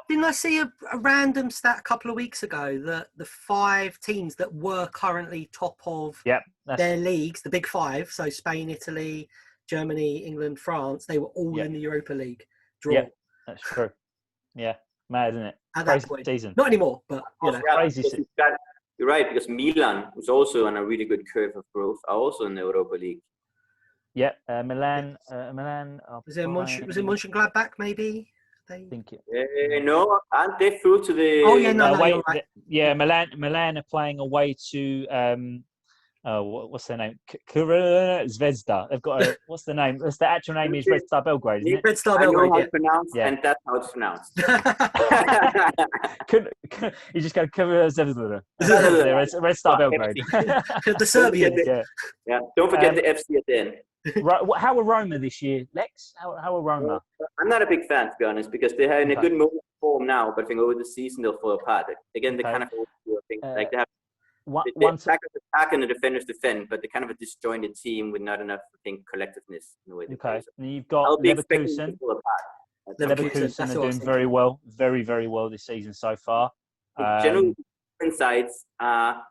Didn't I see a random stat a couple of weeks ago that the 5 teams that were currently top of their leagues, the big 5, so Spain, Italy, Germany, England, France, they were all in the Europa League draw. Yeah, that's true. Yeah, mad, isn't it? At crazy that point. Season. Not anymore, but crazy season. You're right, because Milan was also on a really good curve of growth, are also in the Europa League. Yeah, Milan. Was it Mönchengladbach, maybe? I think no, aren't they through to the? Oh yeah, no, you're right. Yeah, Milan are playing away to what's their name? Zvezda. They've got what's the name? The actual name is Red Star Belgrade, isn't it? Red Star Belgrade. I know how it's pronounced, and that's how it's pronounced. You just go Zvezda. Red Star Belgrade. The Serbian. Yeah. Don't forget the FC at the end. How are Roma this year, Lex? How are Roma? I'm not a big fan, to be honest, because they're in a good moment form now, but I think over the season they'll fall apart. Again, they kind of think like they have. The attackers attack and the defenders defend, but they're kind of a disjointed team with not enough, I think, collectiveness in the way they play. And you've got Leverkusen. Leverkusen are doing very well, very, very well this season so far. Generally, different sides are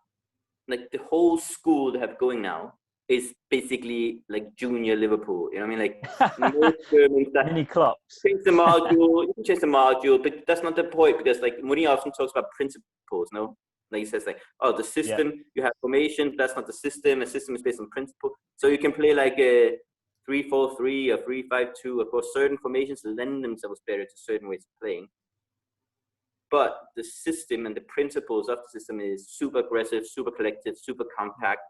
like the whole school they have going now is basically like junior Liverpool. You know what I mean? Like most Germans that mini clubs. Change the module, you can change the module, but that's not the point, because like Mourinho often talks about principles, no? Like he says, the system, you have formation, that's not the system. A system is based on principle. So you can play like 3-4-3 or 3-5-2. Of course, certain formations lend themselves better to certain ways of playing. But the system and the principles of the system is super aggressive, super collective, super compact,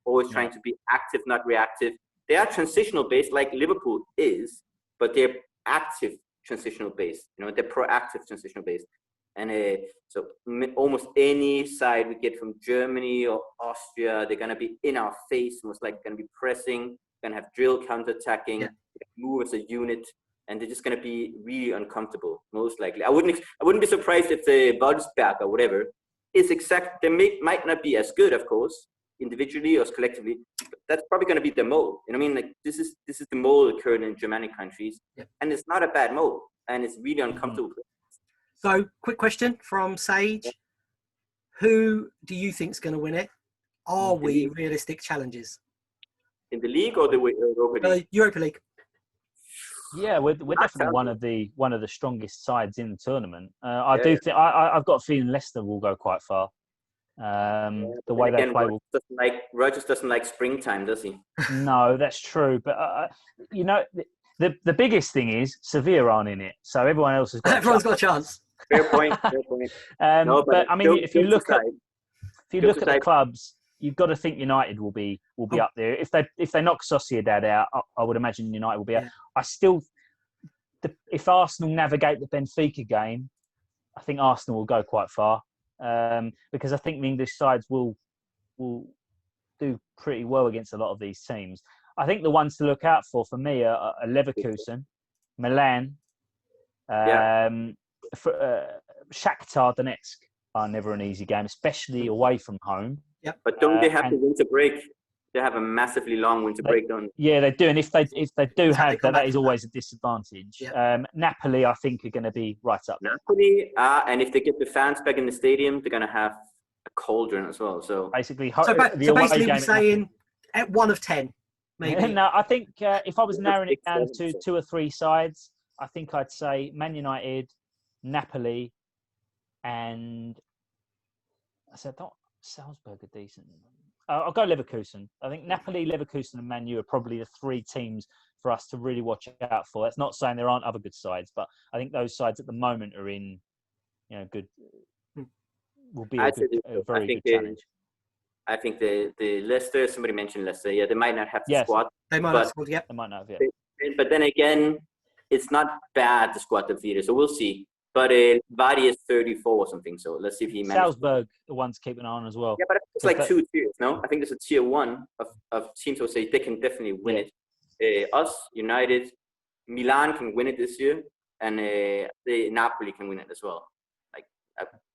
always trying to be active, not reactive. They are transitional based like Liverpool is, but they're active transitional based. They're proactive transitional based. And so almost any side we get from Germany or Austria, they're going to be in our face, most likely going to be pressing, going to have drill counter-attacking, move as a unit, and they're just going to be really uncomfortable, most likely. I wouldn't be surprised if the Wolfsberg or whatever is exact. They might not be as good, of course, individually or collectively. But that's probably going to be the mold. Like this is the mold occurring in Germanic countries, and it's not a bad mold, and it's really uncomfortable. So, quick question from Sage: who do you think is going to win it? Are we realistic challenges in the league or the Europa League? Europa League. Yeah, we're definitely one of the strongest sides in the tournament. I do think I've got a feeling Leicester will go quite far. The way they play. Rodgers doesn't like springtime, does he? No, that's true. But the biggest thing is Sevilla aren't in it, so everyone else has got. Everyone's got a chance. Fair point. But I mean, if you look at the clubs, you've got to think United will be up there. If they knock Sociedad out, I would imagine United will be out. I still, if Arsenal navigate the Benfica game, I think Arsenal will go quite far, because I think the English sides will do pretty well against a lot of these teams. I think the ones to look out for me are Leverkusen, Milan, Shakhtar Donetsk are never an easy game, especially away from home. Yep. But don't they have the winter break? They have a massively long winter break, don't they? Yeah, they do. And if they do have that is always a disadvantage. Yep. Napoli, I think, are going to be right up there. Napoli, and if they get the fans back in the stadium, they're going to have a cauldron as well. So basically, we're saying at 1 of 10, maybe. No, I think if I was narrowing it down to 2 or 3 sides, I think I'd say Man United, Napoli, and I said not Salzburg are decent. I'll go Leverkusen. I think Napoli, Leverkusen, and Man U are probably the 3 teams for us to really watch out for. That's not saying there aren't other good sides, but I think those sides at the moment are in, good. Will be a very good challenge. I think the Leicester. Somebody mentioned Leicester. Yeah, they might not have the squad. They might not have. They might not have. Yeah. But then again, it's not bad the squad of theatre. So we'll see. But Vardy is 34 or something, so let's see if he manages. Salzburg, the one to keep an eye on as well. Yeah, but it's like 2 tiers, no? I think there's a tier 1 of teams who say they can definitely win it. Us, United, Milan can win it this year, and Napoli can win it as well. Like,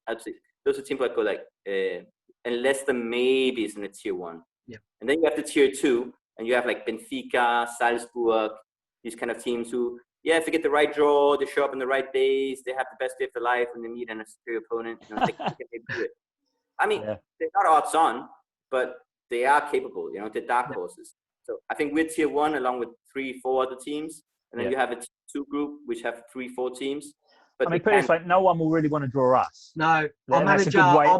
I'd say those are teams that go like, and Leicester maybe is in a tier 1. Yeah. And then you have the tier 2, and you have like Benfica, Salzburg, these kind of teams who, if they get the right draw, they show up on the right days, they have the best day of their life when they meet a superior opponent, they can maybe do it. I mean, they're not odds on, but they are capable, they're dark horses. So I think we're tier 1 along with 3-4 other teams. And then you have a tier 2 group, which have 3-4 teams. But I mean, put it this way, no one will really want to draw us. No, our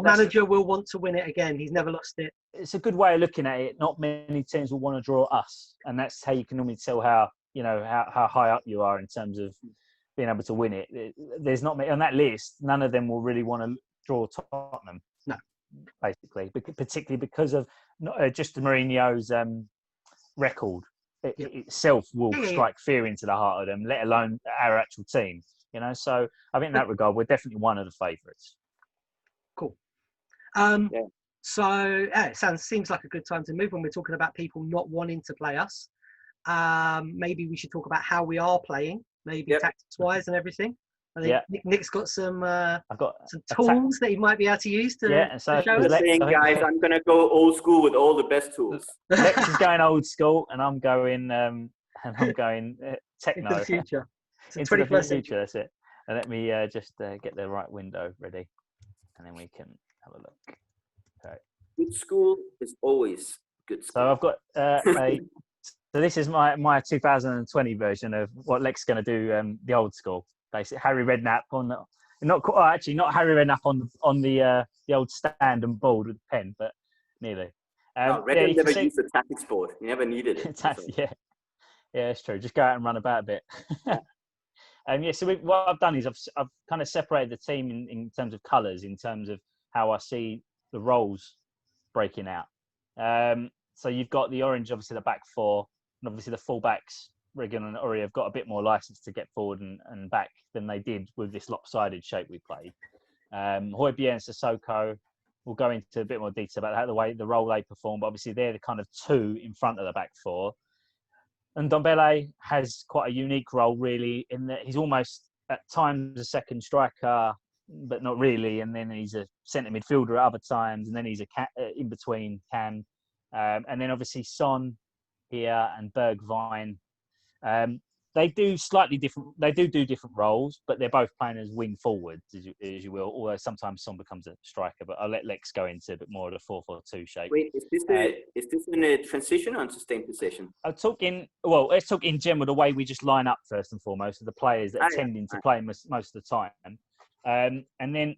manager will want to win it again. He's never lost it. It's a good way of looking at it. Not many teams will want to draw us. And that's how you can normally tell how high up you are in terms of being able to win it. There's not on that list. None of them will really want to draw Tottenham. No, basically, particularly because of just Mourinho's record itself will strike fear into the heart of them, let alone our actual team. So I think in that regard, we're definitely one of the favourites. Cool. So it seems like a good time to move when we're talking about people not wanting to play us. Maybe we should talk about how we are playing, maybe tactics wise and everything. I think Nick's got some tools that he might be able to use to so show us. Guys, I'm going to go old school with all the best tools. Lex is going old school, and I'm going techno. Into the future. Into the future, that's it. And let me just get the right window ready, and then we can have a look. Okay. Good school is always good school. So I've got so this is my 2020 version of what Lex is going to do, the old school. Basically, Harry Redknapp not Harry Redknapp on the old stand and board with the pen, but nearly. Redknapp never used the tactics board. He never needed it. Yeah, it's true. Just go out and run about a bit. So what I've done is I've kind of separated the team in terms of colours, in terms of how I see the roles breaking out. So you've got the orange, obviously the back four, and obviously the full-backs, Regan and Ori, have got a bit more licence to get forward and back than they did with this lopsided shape we played. Højbjerg and Sissoko, we'll go into a bit more detail about that, the role they perform, but obviously they're the kind of two in front of the back four. And Ndombele has quite a unique role, really, in that he's almost at times a second striker, but not really. And then he's a centre midfielder at other times, and then he's in between Cam. And then obviously Son here and Bergwijn. They do slightly different. They do different roles, but they're both playing as wing forwards, as you will. Although sometimes Son becomes a striker. But I'll let Lex go into a bit more of the 4-4-2 shape. Wait, is this in a transition or sustained position? Let's talk in general the way we just line up first and foremost of the players that are tending to play most of the time, and then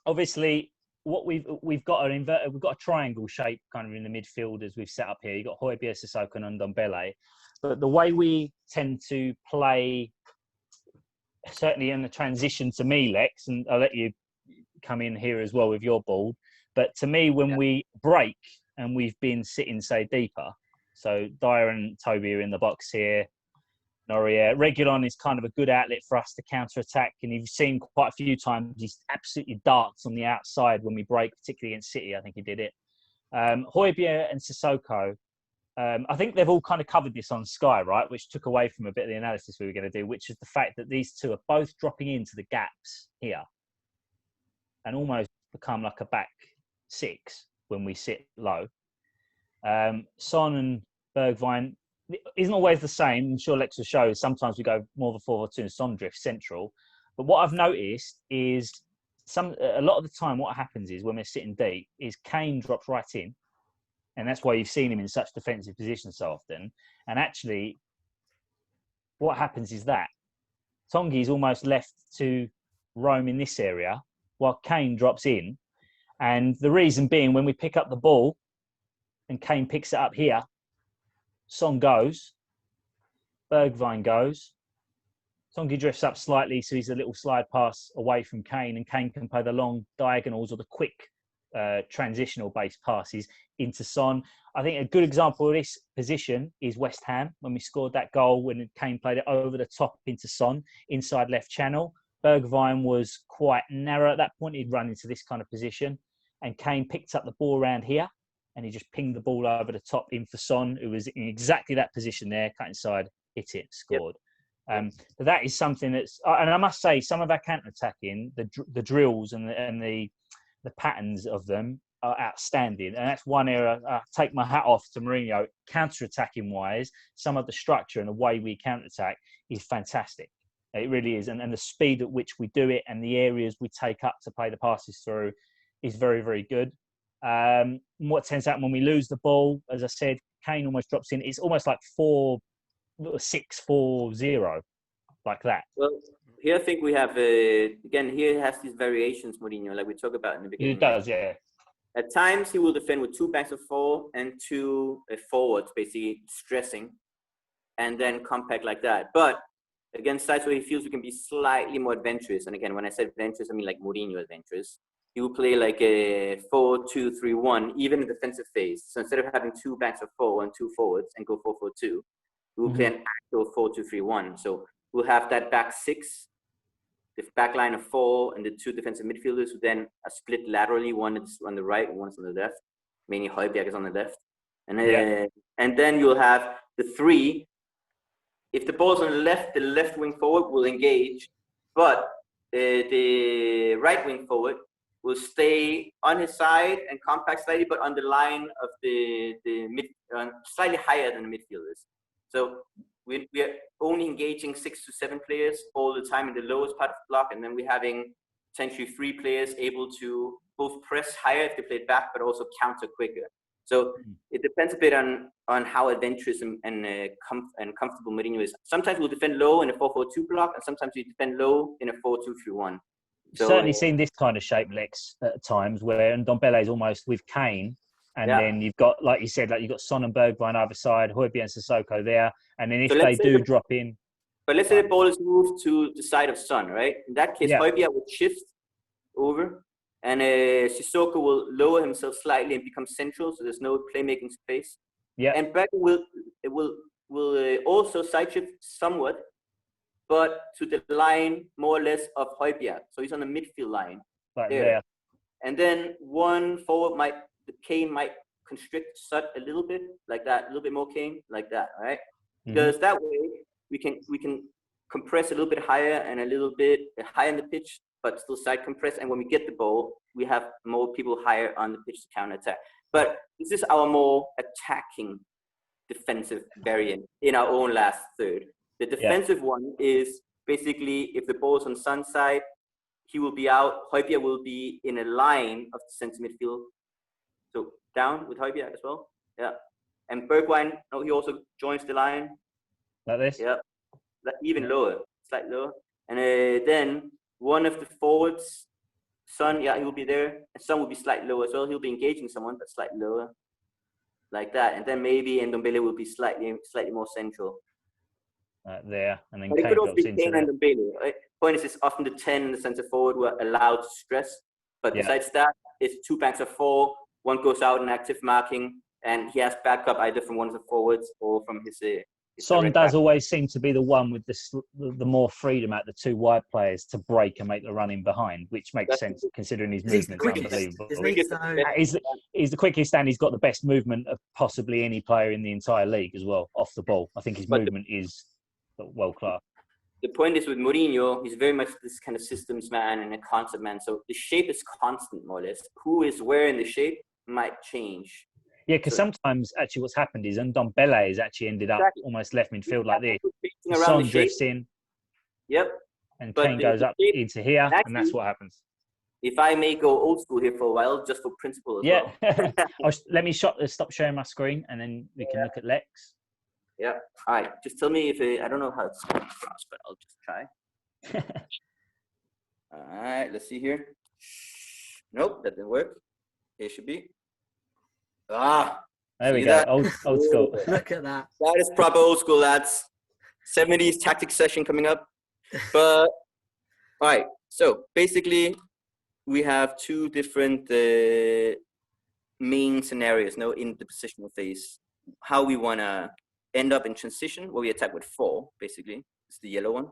obviously what we've got we've got a triangle shape kind of in the midfield as we've set up here. You've got Højbjerg, Sissoko, and Ndombele. But the way we tend to play, certainly in the transition to me, Lex, and I'll let you come in here as well with your ball. But to me, when we break and we've been sitting, say, deeper, so Dyer and Toby are in the box here, Noria, Reguilon is kind of a good outlet for us to counter-attack. And you've seen quite a few times he's absolutely darts on the outside when we break, particularly against City. I think he did it. Højbjerg and Sissoko, I think they've all kind of covered this on Sky, right? Which took away from a bit of the analysis we were going to do, which is the fact that these two are both dropping into the gaps here and almost become like a back six when we sit low. Son and Bergwijn isn't always the same. I'm sure Lex will show. Sometimes we go more of a 4-4-2 and Son drifts central. But what I've noticed is a lot of the time what happens is when we're sitting deep is Kane drops right in. And that's why you've seen him in such defensive positions so often. And actually, what happens is that Tongi is almost left to roam in this area while Kane drops in. And the reason being, when we pick up the ball and Kane picks it up here, Son goes, Bergwijn goes, Tongi drifts up slightly, so he's a little slide pass away from Kane, and Kane can play the long diagonals or the quick transitional based passes into Son. I think a good example of this position is West Ham when we scored that goal when Kane played it over the top into Son inside left channel. Bergwijn was quite narrow at that point. He'd run into this kind of position and Kane picked up the ball around here and he just pinged the ball over the top in for Son, who was in exactly that position there, cut inside, hit it, scored. Yep. But that is something that's, and I must say, some of our counter-attacking, the drills and the patterns of them are outstanding. And that's one area I take my hat off to Mourinho. Counter-attacking wise, some of the structure and the way we counter-attack is fantastic. It really is. And the speed at which we do it and the areas we take up to play the passes through is very, very good. What tends to happen when we lose the ball, as I said, Kane almost drops in. It's almost like 4-6-4-0, like that. Well, here I think we have, again, here has these variations, Mourinho, like we talked about in the beginning. He does, yeah. At times, he will defend with two backs of four and two forwards, basically stressing, and then compact like that. But against sides where he feels we can be slightly more adventurous, and again, when I say adventurous, I mean like Mourinho adventurous, he will play like a 4-2-3-1, even in defensive phase. So instead of having two backs of four and two forwards and go 4-4-2, we will play an actual 4-2-3-1. So we'll have that back six, the back line of four, and the two defensive midfielders who then are split laterally. One is on the right and one's on the left. Mainly Højbjerg is on the left. And then you'll have the three. If the ball's on the left wing forward will engage, but the right wing forward will stay on his side and compact slightly, but on the line of the mid, slightly higher than the midfielders. So we are only engaging 6 to 7 players all the time in the lowest part of the block, and then we're having potentially 3 players able to both press higher if they play back, but also counter quicker. So it depends a bit on how adventurous and comfortable Mourinho is. Sometimes we'll defend low in a 4-4-2 block, and sometimes we defend low in a 4-2-3-1. So, certainly seen this kind of shape, Lex, at times where Ndombele is almost with Kane. And then you've got, like you said, like you've got Son and Bergwijn on either side, Højbjerg and Sissoko there. And then if So they do drop in. But let's say the ball is moved to the side of Son, right? In that case, Højbjerg will shift over, and Sissoko will lower himself slightly and become central, so there's no playmaking space. Yeah. And Bergwijn will also side shift somewhat, but to the line more or less of Højbjerg. So he's on the midfield line. Right there. And then one forward Kane might constrict Sut a little bit, like that, a little bit more Kane, like that, right? Because that way we can compress a little bit higher and a little bit higher in the pitch, but still side compress. And when we get the ball, we have more people higher on the pitch to counter attack. But this is our more attacking defensive variant in our own last third. The defensive one is basically if the ball is on Son's side, he will be out. Højbjerg will be in a line of the center midfield. So down with Højbjerg as well. Yeah. And Bergwijn, he also joins the line. Like this? Yeah. Even lower, slightly lower. And then one of the forwards, Son, he will be there. And Son will be slightly lower as well. He'll be engaging someone, but slightly lower. Like that. And then maybe Ndombele will be slightly more central. There. And then but it Kane could also drops be into Kane and Ndombele, right? Point is, it's often the 10 and the centre forward who are allowed to stress. But besides that, it's two banks of four. One goes out in active marking, and he has backup either from one of the forwards or from his Son does always seem to be the one with the more freedom at the two wide players to break and make the run in behind, which makes sense considering his movement is unbelievable. He's the quickest and he's got the best movement of possibly any player in the entire league as well, off the ball. I think his movement is world class. The point is with Mourinho, he's very much this kind of systems man and a concept man. So the shape is constant, more or less. Who is where in the shape might change. Yeah, because sometimes actually what's happened is Ndombele has actually ended up almost left midfield like this. Son drifts in. Yep. And Kane goes up into here, and that's what happens. If I may go old school here for a while, just for principle as well. Let me stop sharing my screen, and then we can look at Lex. Yeah. All right. Just tell me if I don't know how it's going across, but I'll just try. All right. Let's see here. Nope, that didn't work. It should be. There we go. Old school. Look at that. That is proper old school, lads. 70s tactics session coming up. But all right. So basically, we have two different main scenarios now in the positional phase. How we want to end up in transition, where we attack with 4, basically. It's the yellow one.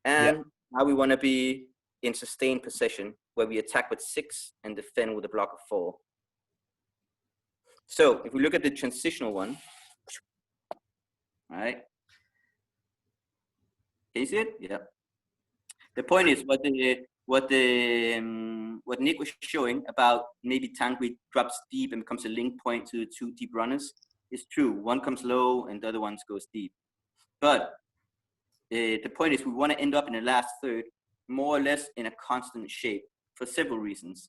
And how we want to be in sustained possession, where we attack with 6 and defend with a block of 4. So if we look at the transitional one, all right? Can you see it? Yeah. The point is what Nick was showing about maybe Tanguy drops deep and becomes a link point to 2 deep runners is true. One comes low and the other one goes deep. But the point is we want to end up in the last third more or less in a constant shape for several reasons.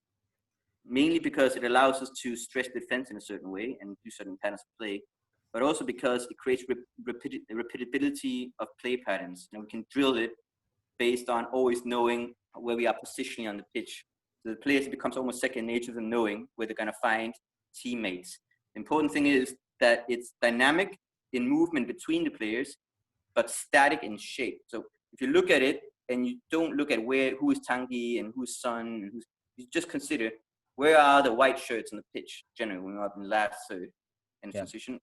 Mainly because it allows us to stress defense in a certain way and do certain patterns of play, but also because it creates repeatability of play patterns. And we can drill it based on always knowing where we are positioning on the pitch. So the players becomes almost second nature to them knowing where they're going to find teammates. The important thing is that it's dynamic in movement between the players, but static in shape. So if you look at it and you don't look at who is Tanguy and who's Son, you just consider where are the white shirts on the pitch generally when we're up in the last third and transition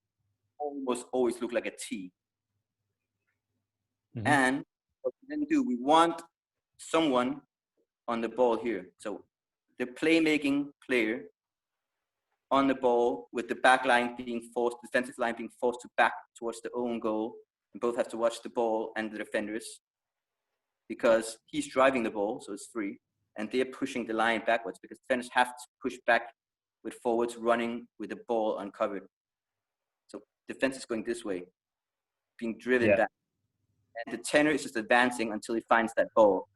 almost always look like a T. Mm-hmm. And what we then do, we want someone on the ball here. So the playmaking player on the ball with the back line being forced, defensive line being forced to back towards the own goal, and both have to watch the ball and the defenders because he's driving the ball, so it's free. And they're pushing the line backwards because defenders have to push back with forwards running with the ball uncovered. So defense is going this way, being driven back. And the tenor is just advancing until he finds that ball.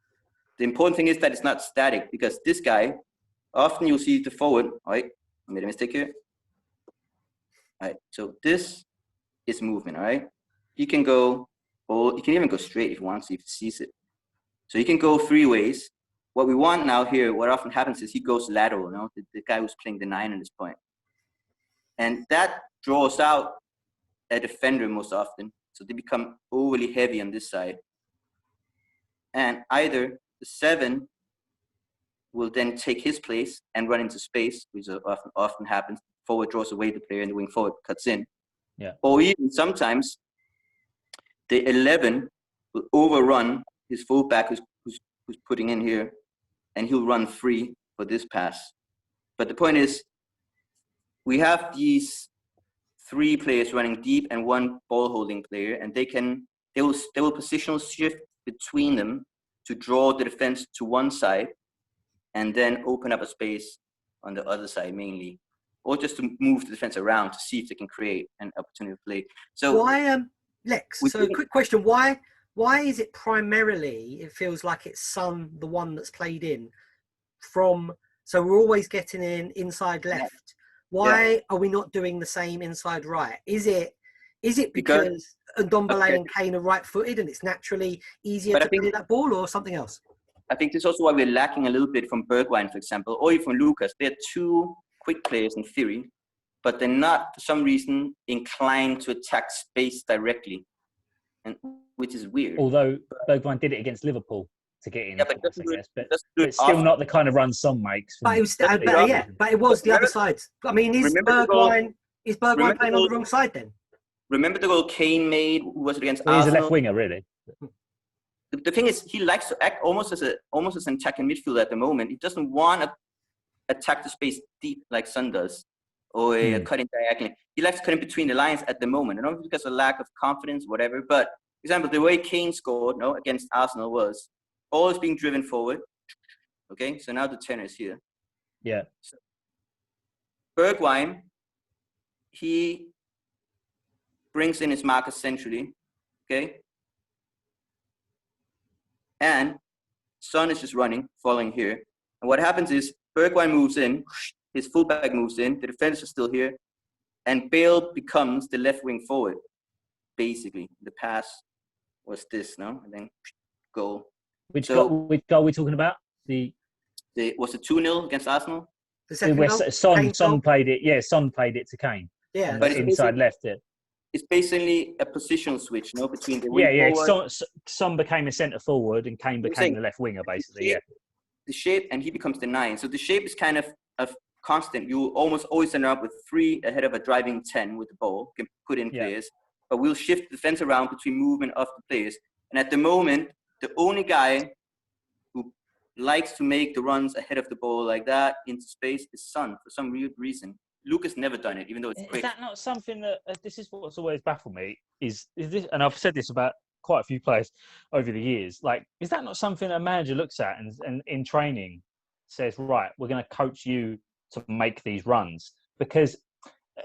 The important thing is that it's not static because this guy, often you'll see the forward, all right, I made a mistake here. All right, so this is movement, all right? He can go, or he can even go straight if he wants to, if he sees it. So he can go 3 ways. What we want now here, what often happens is he goes lateral, the guy who's playing the 9 at this point. And that draws out a defender most often. So they become overly heavy on this side. And either the 7 will then take his place and run into space, which often happens. Forward draws away the player and the wing forward cuts in. Yeah. Or even sometimes the 11 will overrun his fullback who's putting in here, and he'll run free for this pass. But the point is, we have these 3 players running deep and 1 ball holding player, and they will positional shift between them to draw the defense to one side and then open up a space on the other side mainly, or just to move the defense around to see if they can create an opportunity to play. So why, Lex? So quick question: Why is it primarily? It feels like it's Son, the one that's played in from. So we're always getting in inside left. Why are we not doing the same inside right? Is it because Ndombele and Kane are right-footed and it's naturally easier to play that ball, or something else? I think this is also why we're lacking a little bit from Bergwijn, for example, or even from Lucas. They're 2 quick players in theory, but they're not, for some reason, inclined to attack space directly, and which is weird. Although Bergwijn did it against Liverpool to get in, yeah, but it's still not the kind of run Son makes. But it was, but it was the other side. I mean, is Bergwijn playing on the wrong side then? Remember the goal Kane made? Who was it against Arsenal? Arsenal? He's a left winger, really. The thing is, he likes to act almost as an attacking midfielder at the moment. He doesn't want to attack the space deep like Son does, or cutting diagonally. He likes to cut in between the lines at the moment. I don't know if it's because of lack of confidence, whatever. But for example, the way Kane scored against Arsenal was always being driven forward. Okay, so now the 10 is here. Yeah. So, Bergwijn, he brings in his marker centrally. Okay. And Son is just running, following here. And what happens is Bergwijn moves in, his fullback moves in, the defense is still here, and Bale becomes the left wing forward, basically. The pass was this, no? And then goal. Which goal are we talking about? Was it 2-0 against Arsenal? The second goal? Son played it. Yeah, Son played it to Kane. Yeah, but inside left it. It's basically a positional switch, between the wing forward. Son became a centre forward and Kane became the left winger, basically. The shape, and he becomes the 9. So the shape is kind of constant. You almost always end up with 3 ahead of a driving 10 with the ball. You can put in players, but we'll shift the defense around between movement of the players. And at the moment, the only guy who likes to make the runs ahead of the ball like that into space is Son for some weird reason. Lucas never done it, even though it's quick. Is that not something that this is what's always baffled me? Is this? And I've said this about quite a few players over the years. Like, is that not something a manager looks at and in training says, right, we're going to coach you to make these runs? Because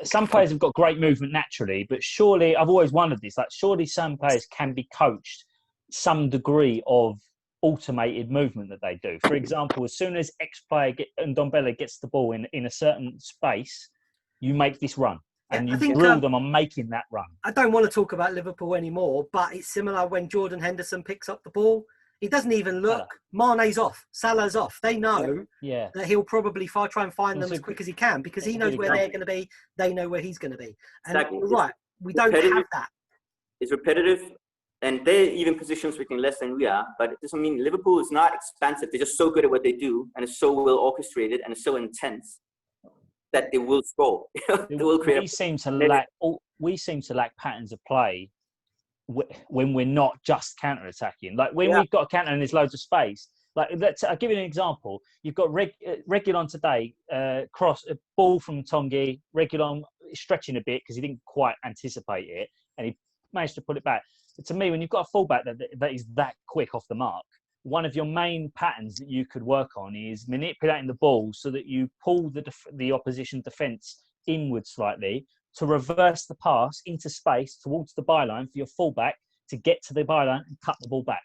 some players have got great movement naturally, but surely I've always wondered this. Like, surely some players can be coached some degree of automated movement that they do. For example, as soon as X-player Ndombele gets the ball in a certain space, you make this run. And you drill them on making that run. I don't want to talk about Liverpool anymore, but it's similar when Jordan Henderson picks up the ball. He doesn't even look. Mane's off. Salah's off. They know that he'll probably try and find them as quick as he can because he knows where they're going to be. They know where he's going to be. And you're right, we don't have that. It's repetitive. And they're even position switching less than we are, but it doesn't mean Liverpool is not expansive. They're just so good at what they do, and it's so well orchestrated, and it's so intense that they will score. They will create. We seem to lack patterns of play when we're not just counter-attacking. Like when we've got a counter and there's loads of space. Like I'll give you an example. You've got Reguilon today, cross a ball from Tongi. Reguilon stretching a bit because he didn't quite anticipate it, and he managed to put it back. To me, when you've got a fullback that is that quick off the mark, one of your main patterns that you could work on is manipulating the ball so that you pull the opposition defence inward slightly to reverse the pass into space towards the byline for your fullback to get to the byline and cut the ball back.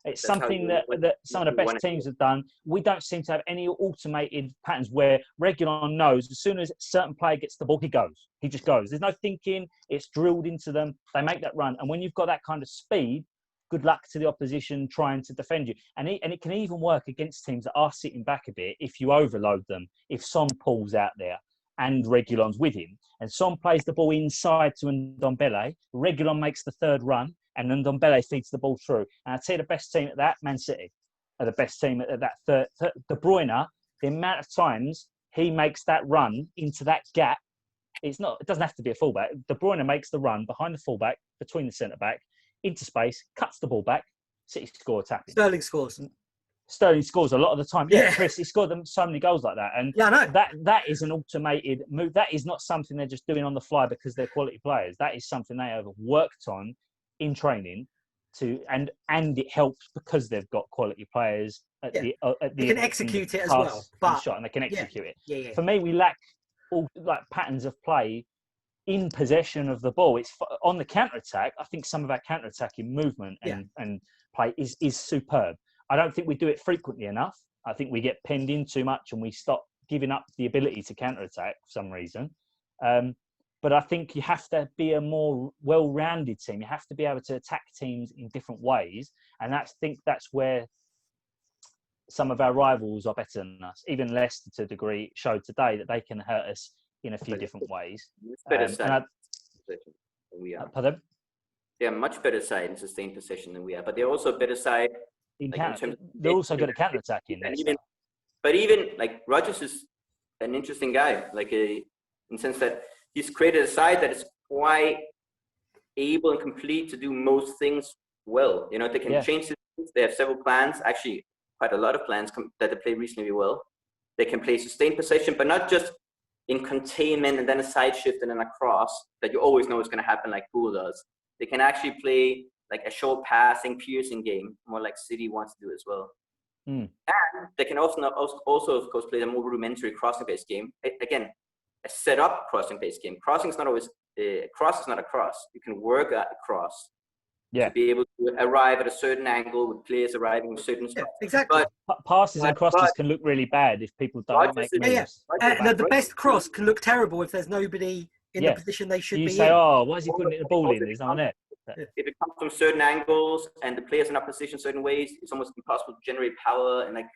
It's something that some of the best teams have done. We don't seem to have any automated patterns where Reguilon knows as soon as a certain player gets the ball, he goes. He just goes. There's no thinking. It's drilled into them. They make that run. And when you've got that kind of speed, good luck to the opposition trying to defend you. And it can even work against teams that are sitting back a bit if you overload them, if Son pulls out there. and Reguilon's with him. And Son plays the ball inside to Ndombele. Reguilon makes the third run, and Ndombele feeds the ball through. And I'd say the best team at that, Man City, are the best team at that third. De Bruyne, the amount of times he makes that run into that gap, it doesn't have to be a fullback. De Bruyne makes the run behind the fullback, between the centre-back, into space, cuts the ball back, City score tapping. Sterling scores a lot of the time. Yeah, Chris, he scored them so many goals like that. And I know. That is an automated move. That is not something they're just doing on the fly because they're quality players. That is something they have worked on in training and it helps because they've got quality players at the they can execute it as well. But shot, and they can execute it. Yeah. For me, we lack all like patterns of play in possession of the ball. It's on the counter-attack. I think some of our counter-attacking movement and play is superb. I don't think we do it frequently enough. I think we get penned in too much and we stop giving up the ability to counter-attack for some reason. But I think you have to be a more well-rounded team. You have to be able to attack teams in different ways. And I think that's where some of our rivals are better than us. Even Leicester, to a degree, showed today that they can hurt us in a few different ways. Better side possession than we are. Pardon? They're much better side in sustained possession than we are, but they're also a better side. They're also good at counter-attacking. But even like Rodgers is an interesting guy, in the sense that he's created a side that is quite able and complete to do most things well. You know, they can change systems. They have several plans, actually quite a lot of plans that they play reasonably well. They can play sustained possession, but not just in containment and then a side shift and then a cross that you always know is going to happen like Poole does. They can actually play like a short passing, piercing game, more like City wants to do as well. And they can also, of course, play a more rudimentary crossing-based game. Again, a set-up crossing-based game. Crossing is not always cross is not a cross. You can work at a cross to be able to arrive at a certain angle with players arriving in certain spots. Exactly. But passes and crosses can look really bad if people don't make moves. The best cross can look terrible if there's nobody in the position they should be in. You say, oh, why is he putting the ball in? There's no one there. If it comes from certain angles and the players are not positioned certain ways, it's almost impossible to generate power. And like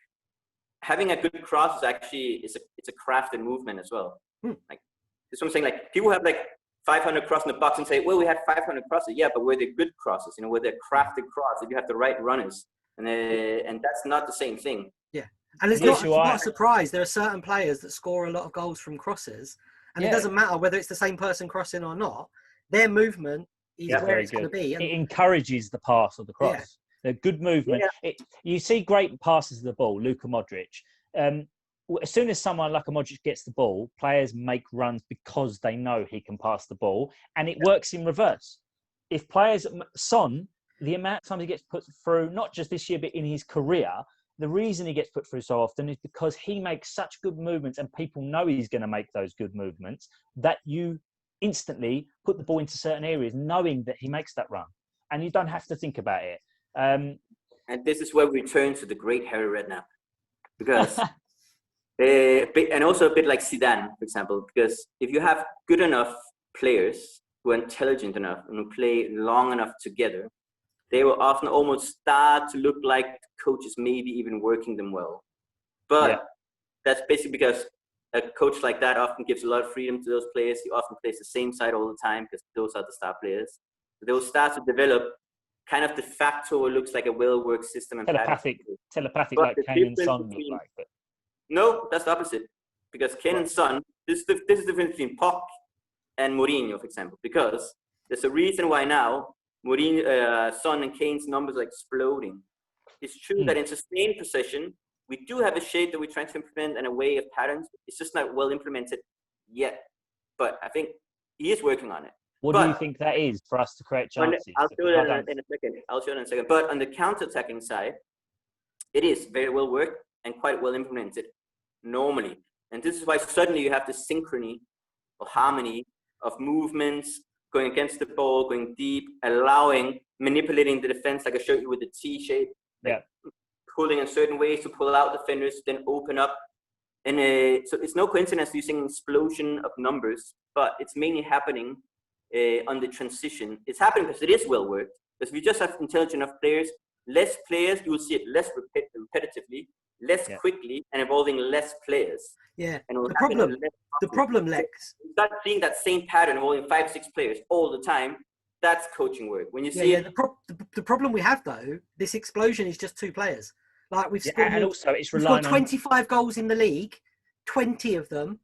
having a good cross is actually it's a crafted movement as well. Like that's what I'm saying. Like people have like 500 cross in the box and say, well, we had 500 crosses. Yeah, but were they good crosses? You know, were they crafted cross? If you have the right runners, and that's not the same thing. Yeah, and it's not a surprise. There are certain players that score a lot of goals from crosses, and it doesn't matter whether it's the same person crossing or not. Their movement is where it's going to be. And it encourages the pass or the cross. Yeah. They're good movement. Yeah. You see great passes of the ball, Luka Modric. As soon as someone like a Modric gets the ball, players make runs because they know he can pass the ball, and it works in reverse. If players, Son, the amount of times he gets put through, not just this year, but in his career, the reason he gets put through so often is because he makes such good movements and people know he's going to make those good movements that you instantly put the ball into certain areas knowing that he makes that run and you don't have to think about it. And this is where we turn to the great Harry Redknapp, because and also a bit like Zidane, for example, because if you have good enough players who are intelligent enough and who play long enough together, they will often almost start to look like coaches maybe even working them well. But that's basically because a coach like that often gives a lot of freedom to those players. He often plays the same side all the time because those are the star players. So they'll start to develop kind of de facto looks like a well-worked system. And telepathic like Kane and Son look like. But... No, that's the opposite. Because Kane and Son, this is the difference between Poch and Mourinho, for example. Because there's a reason why now Son and Kane's numbers are exploding. It's true that in sustained possession, we do have a shape that we're trying to implement and a way of patterns. It's just not well implemented yet. But I think he is working on it. What do you think that is for us to create chances? I'll show you in a second. But on the counter-attacking side, it is very well worked and quite well implemented normally. And this is why suddenly you have the synchrony or harmony of movements, going against the ball, going deep, manipulating the defense, like I showed you with the T shape. Pulling in certain ways to pull out defenders, then open up. And so it's no coincidence using an explosion of numbers, but it's mainly happening on the transition. It's happening because it is well worked. Because if you just have intelligent enough players, less players, you will see it less repetitively. less quickly and involving less players. Yeah. And The problem, Lex. You start seeing that same pattern involving 5-6 players all the time. That's coaching work. When you see the problem we have though, this explosion is just 2 players. Like we've scored, and also it's we've relying scored 25 goals in the league. 20 of them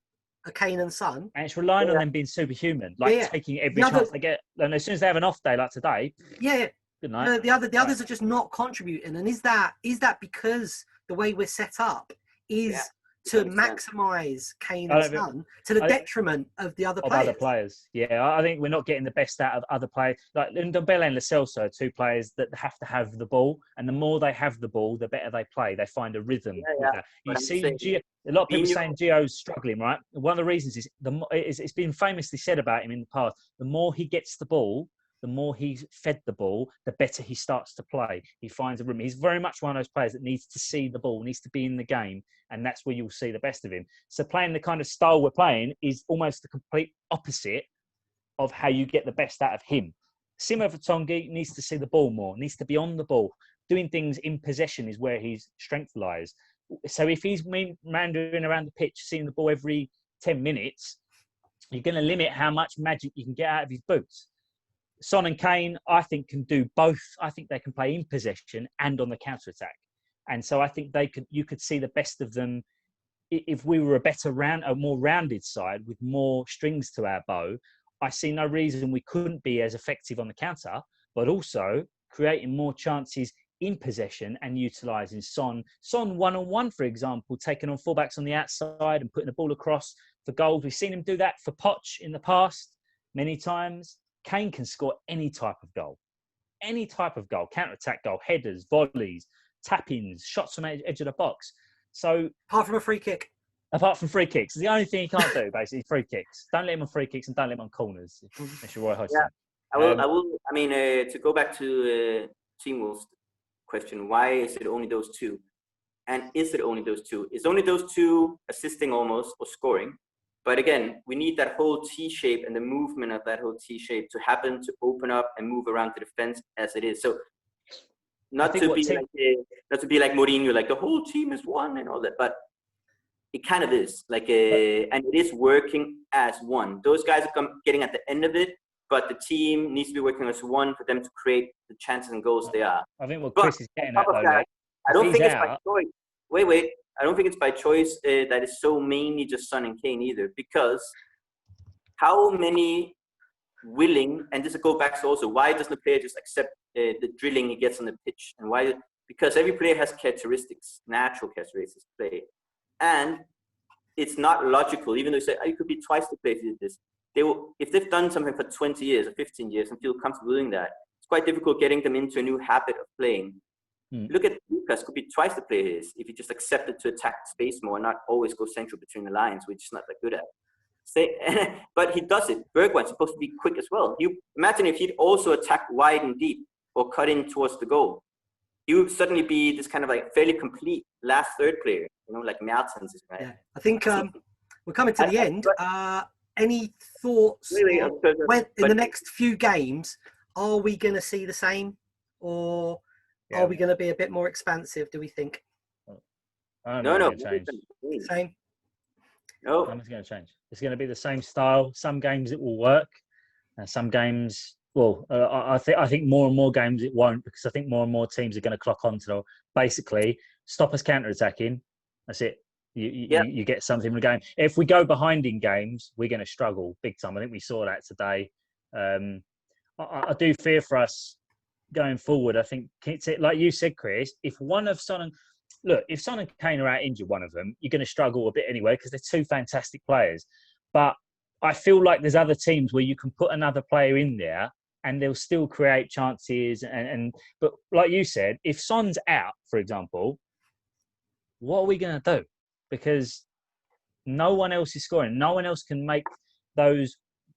are Kane and Son. And it's relying on them being superhuman, like taking every chance they get. And as soon as they have an off day like today, good night. The others are just not contributing. And is that because the way we're set up is to maximise Kane and Son to the detriment of the other players? Yeah, I think we're not getting the best out of other players. Like Ndombele and Lo Celso are 2 players that have to have the ball, and the more they have the ball, the better they play. They find a rhythm with that. You see, a lot of people saying Gio's struggling, right? One of the reasons is it's been famously said about him in the past. The more he gets the ball, the more he's fed the ball, the better he starts to play. He finds a room. He's very much one of those players that needs to see the ball, needs to be in the game, and that's where you'll see the best of him. So playing the kind of style we're playing is almost the complete opposite of how you get the best out of him. Simo Vertonghen needs to see the ball more, needs to be on the ball. Doing things in possession is where his strength lies. So if he's meandering around the pitch, seeing the ball every 10 minutes, you're going to limit how much magic you can get out of his boots. Son and Kane, I think, can do both. I think they can play in possession and on the counter-attack. And so I think you could see the best of them if we were a more rounded side with more strings to our bow. I see no reason we couldn't be as effective on the counter, but also creating more chances in possession and utilising Son one-on-one, for example, taking on fullbacks on the outside and putting the ball across for goals. We've seen him do that for Poch in the past many times. Kane can score any type of goal, counter-attack goal, headers, volleys, tap-ins, shots from edge of the box. So apart from free kicks, the only thing he can't do basically is free kicks. Don't let him on free kicks and don't let him on corners. That's your Roy Hodgson. I will. I mean, to go back to Team Wolf's question, why is it only those 2? And is it only those 2? Is only those 2 assisting almost or scoring? But again, we need that whole T shape and the movement of that whole T shape to happen, to open up and move around the defense as it is. So not to be like Mourinho, like the whole team is one and all that, but it kind of is and it is working as one. Those guys are getting at the end of it, but the team needs to be working as one for them to create the chances and goals they are. I think what Chris is getting at, though, I don't think it's by choice. Wait. I don't think it's by choice that is so mainly just Son and Kane either, because how many willing, and this goes back to also, why doesn't the player just accept the drilling he gets on the pitch? And why? Because every player has characteristics, natural characteristics to play. And it's not logical, even though you say, you could be twice the player if you did this. If they've done something for 20 years or 15 years and feel comfortable doing that, it's quite difficult getting them into a new habit of playing. Look at Lucas, could be twice the player he is if he just accepted to attack space more and not always go central between the lines, which he's not that good at. But he does it. Bergwijn's supposed to be quick as well. You imagine if he'd also attack wide and deep or cut in towards the goal. He would suddenly be this kind of like fairly complete last third player, like Mertens is, right? Yeah. I think we're coming to the end. Any thoughts in the next few games? Are we going to see the same, or are we going to be a bit more expansive, do we think? No. Same? No. Nothing's going to change. It's going to be the same style. Some games it will work, and some games, I think more and more games it won't, because I think more and more teams are going to clock on to basically stop us counter-attacking. That's it. You get something in the game. If we go behind in games, we're going to struggle big time. I think we saw that today. I do fear for us going forward. I think, like you said, Chris, if Son and Kane are out injured, one of them, you're going to struggle a bit anyway, because they're 2 fantastic players. But I feel like there's other teams where you can put another player in there and they'll still create chances. But like you said, if Son's out, for example, what are we going to do? Because no one else is scoring. No one else can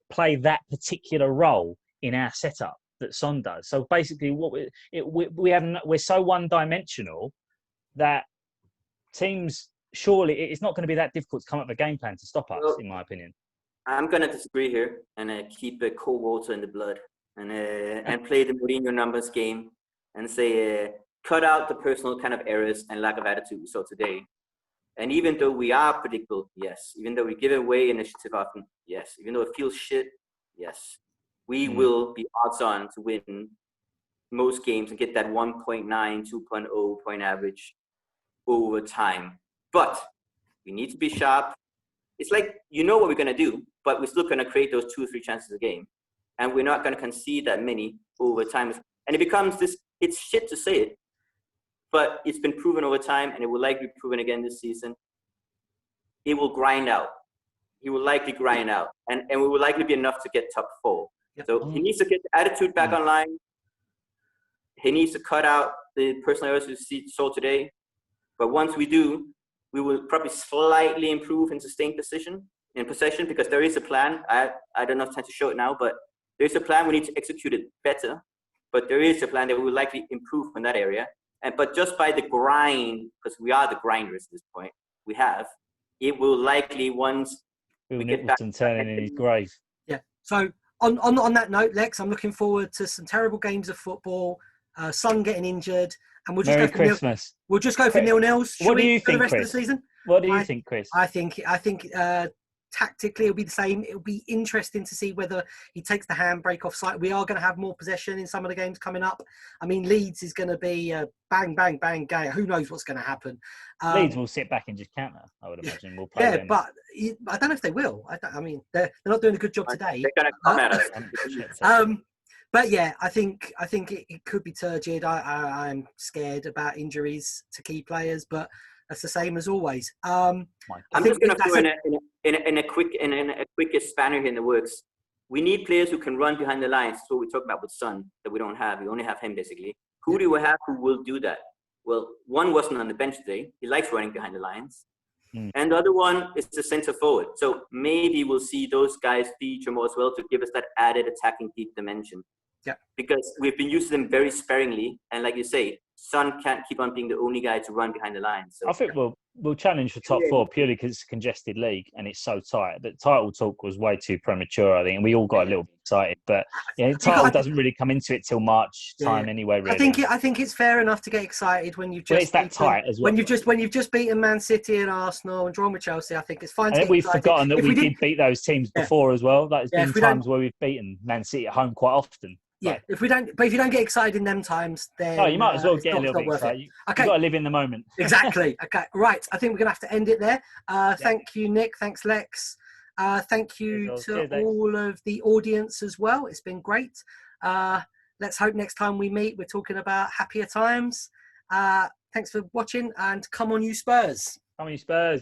play that particular role in our setup that Son does. So basically, we're so one-dimensional that teams, surely it's not going to be that difficult to come up with a game plan to stop us, in my opinion. I'm going to disagree here and keep cold water in the blood and play the Mourinho numbers game and say cut out the personal kind of errors and lack of attitude we saw today. And even though we are predictable, yes. Even though we give away initiative often, yes. Even though it feels shit, yes. We will be odds on to win most games and get that 1.9, 2.0 point average over time. But we need to be sharp. It's like, you know what we're going to do, but we're still going to create those 2 or 3 chances a game. And we're not going to concede that many over time. And it becomes this, it's shit to say it, but it's been proven over time, and it will likely be proven again this season. It will grind out. He will likely grind out. And it will likely be enough to get top 4. Yep. So he needs to get the attitude back online. He needs to cut out the personal errors we saw today. But once we do, we will probably slightly improve in sustained possession, because there is a plan. I don't have time to show it now, but there's a plan. We need to execute it better. But there is a plan that we will likely improve in that area. But just by the grind, because we are the grinders at this point, it will likely, once we get back turning in his grave. Yeah. So on that note, Lex, I'm looking forward to some terrible games of football, Son getting injured, and we'll just Merry go for Christmas. We'll just go for 0-0s. What do you think, for the rest Chris? Of the season? What do you think, Chris? I think tactically it'll be the same. It'll be interesting to see whether he takes the handbrake off site. We are going to have more possession in some of the games coming up. I mean, Leeds is going to be bang, bang, bang, gang. Who knows what's going to happen? Leeds will sit back and just counter, I would imagine. We'll play them. But I don't know if they will. I mean, they're not doing a good job today. They're going to come at us. But yeah, I think it could be turgid. I'm scared about injuries to key players, but that's the same as always. I'm just going to throw in a quick spanner here in the works. We need players who can run behind the lines. That's what we talk about with Son, that we don't have. We only have him, basically. Who do we have who will do that? Well, one wasn't on the bench today. He likes running behind the lines. And the other one is the center forward. So maybe we'll see those guys feature more as well to give us that added attacking deep dimension. Yeah. Because we've been using them very sparingly. And like you say, Son can't keep on being the only guy to run behind the lines. So. I think we'll challenge for top 4 purely because it's a congested league and it's so tight. The title talk was way too premature, I think, and we all got a little bit excited. But yeah, the title doesn't really come into it till March time anyway. Really, I think it's fair enough to get excited when you've just it's that tight as well. When you've just beaten Man City and Arsenal and drawn with Chelsea. I think it's fine. And we've forgotten that we did beat those teams before as well. Like, there's been times where we've beaten Man City at home quite often. Yeah, if you don't get excited in them times, then you might as well get a little bit excited. You've got to live in the moment. Exactly. Okay, right. I think we're gonna have to end it there. Thank you, Nick. Thanks, Lex. Thank you to all of the audience as well. It's been great. Let's hope next time we meet, we're talking about happier times. Thanks for watching, and come on, you Spurs. Come on, you Spurs.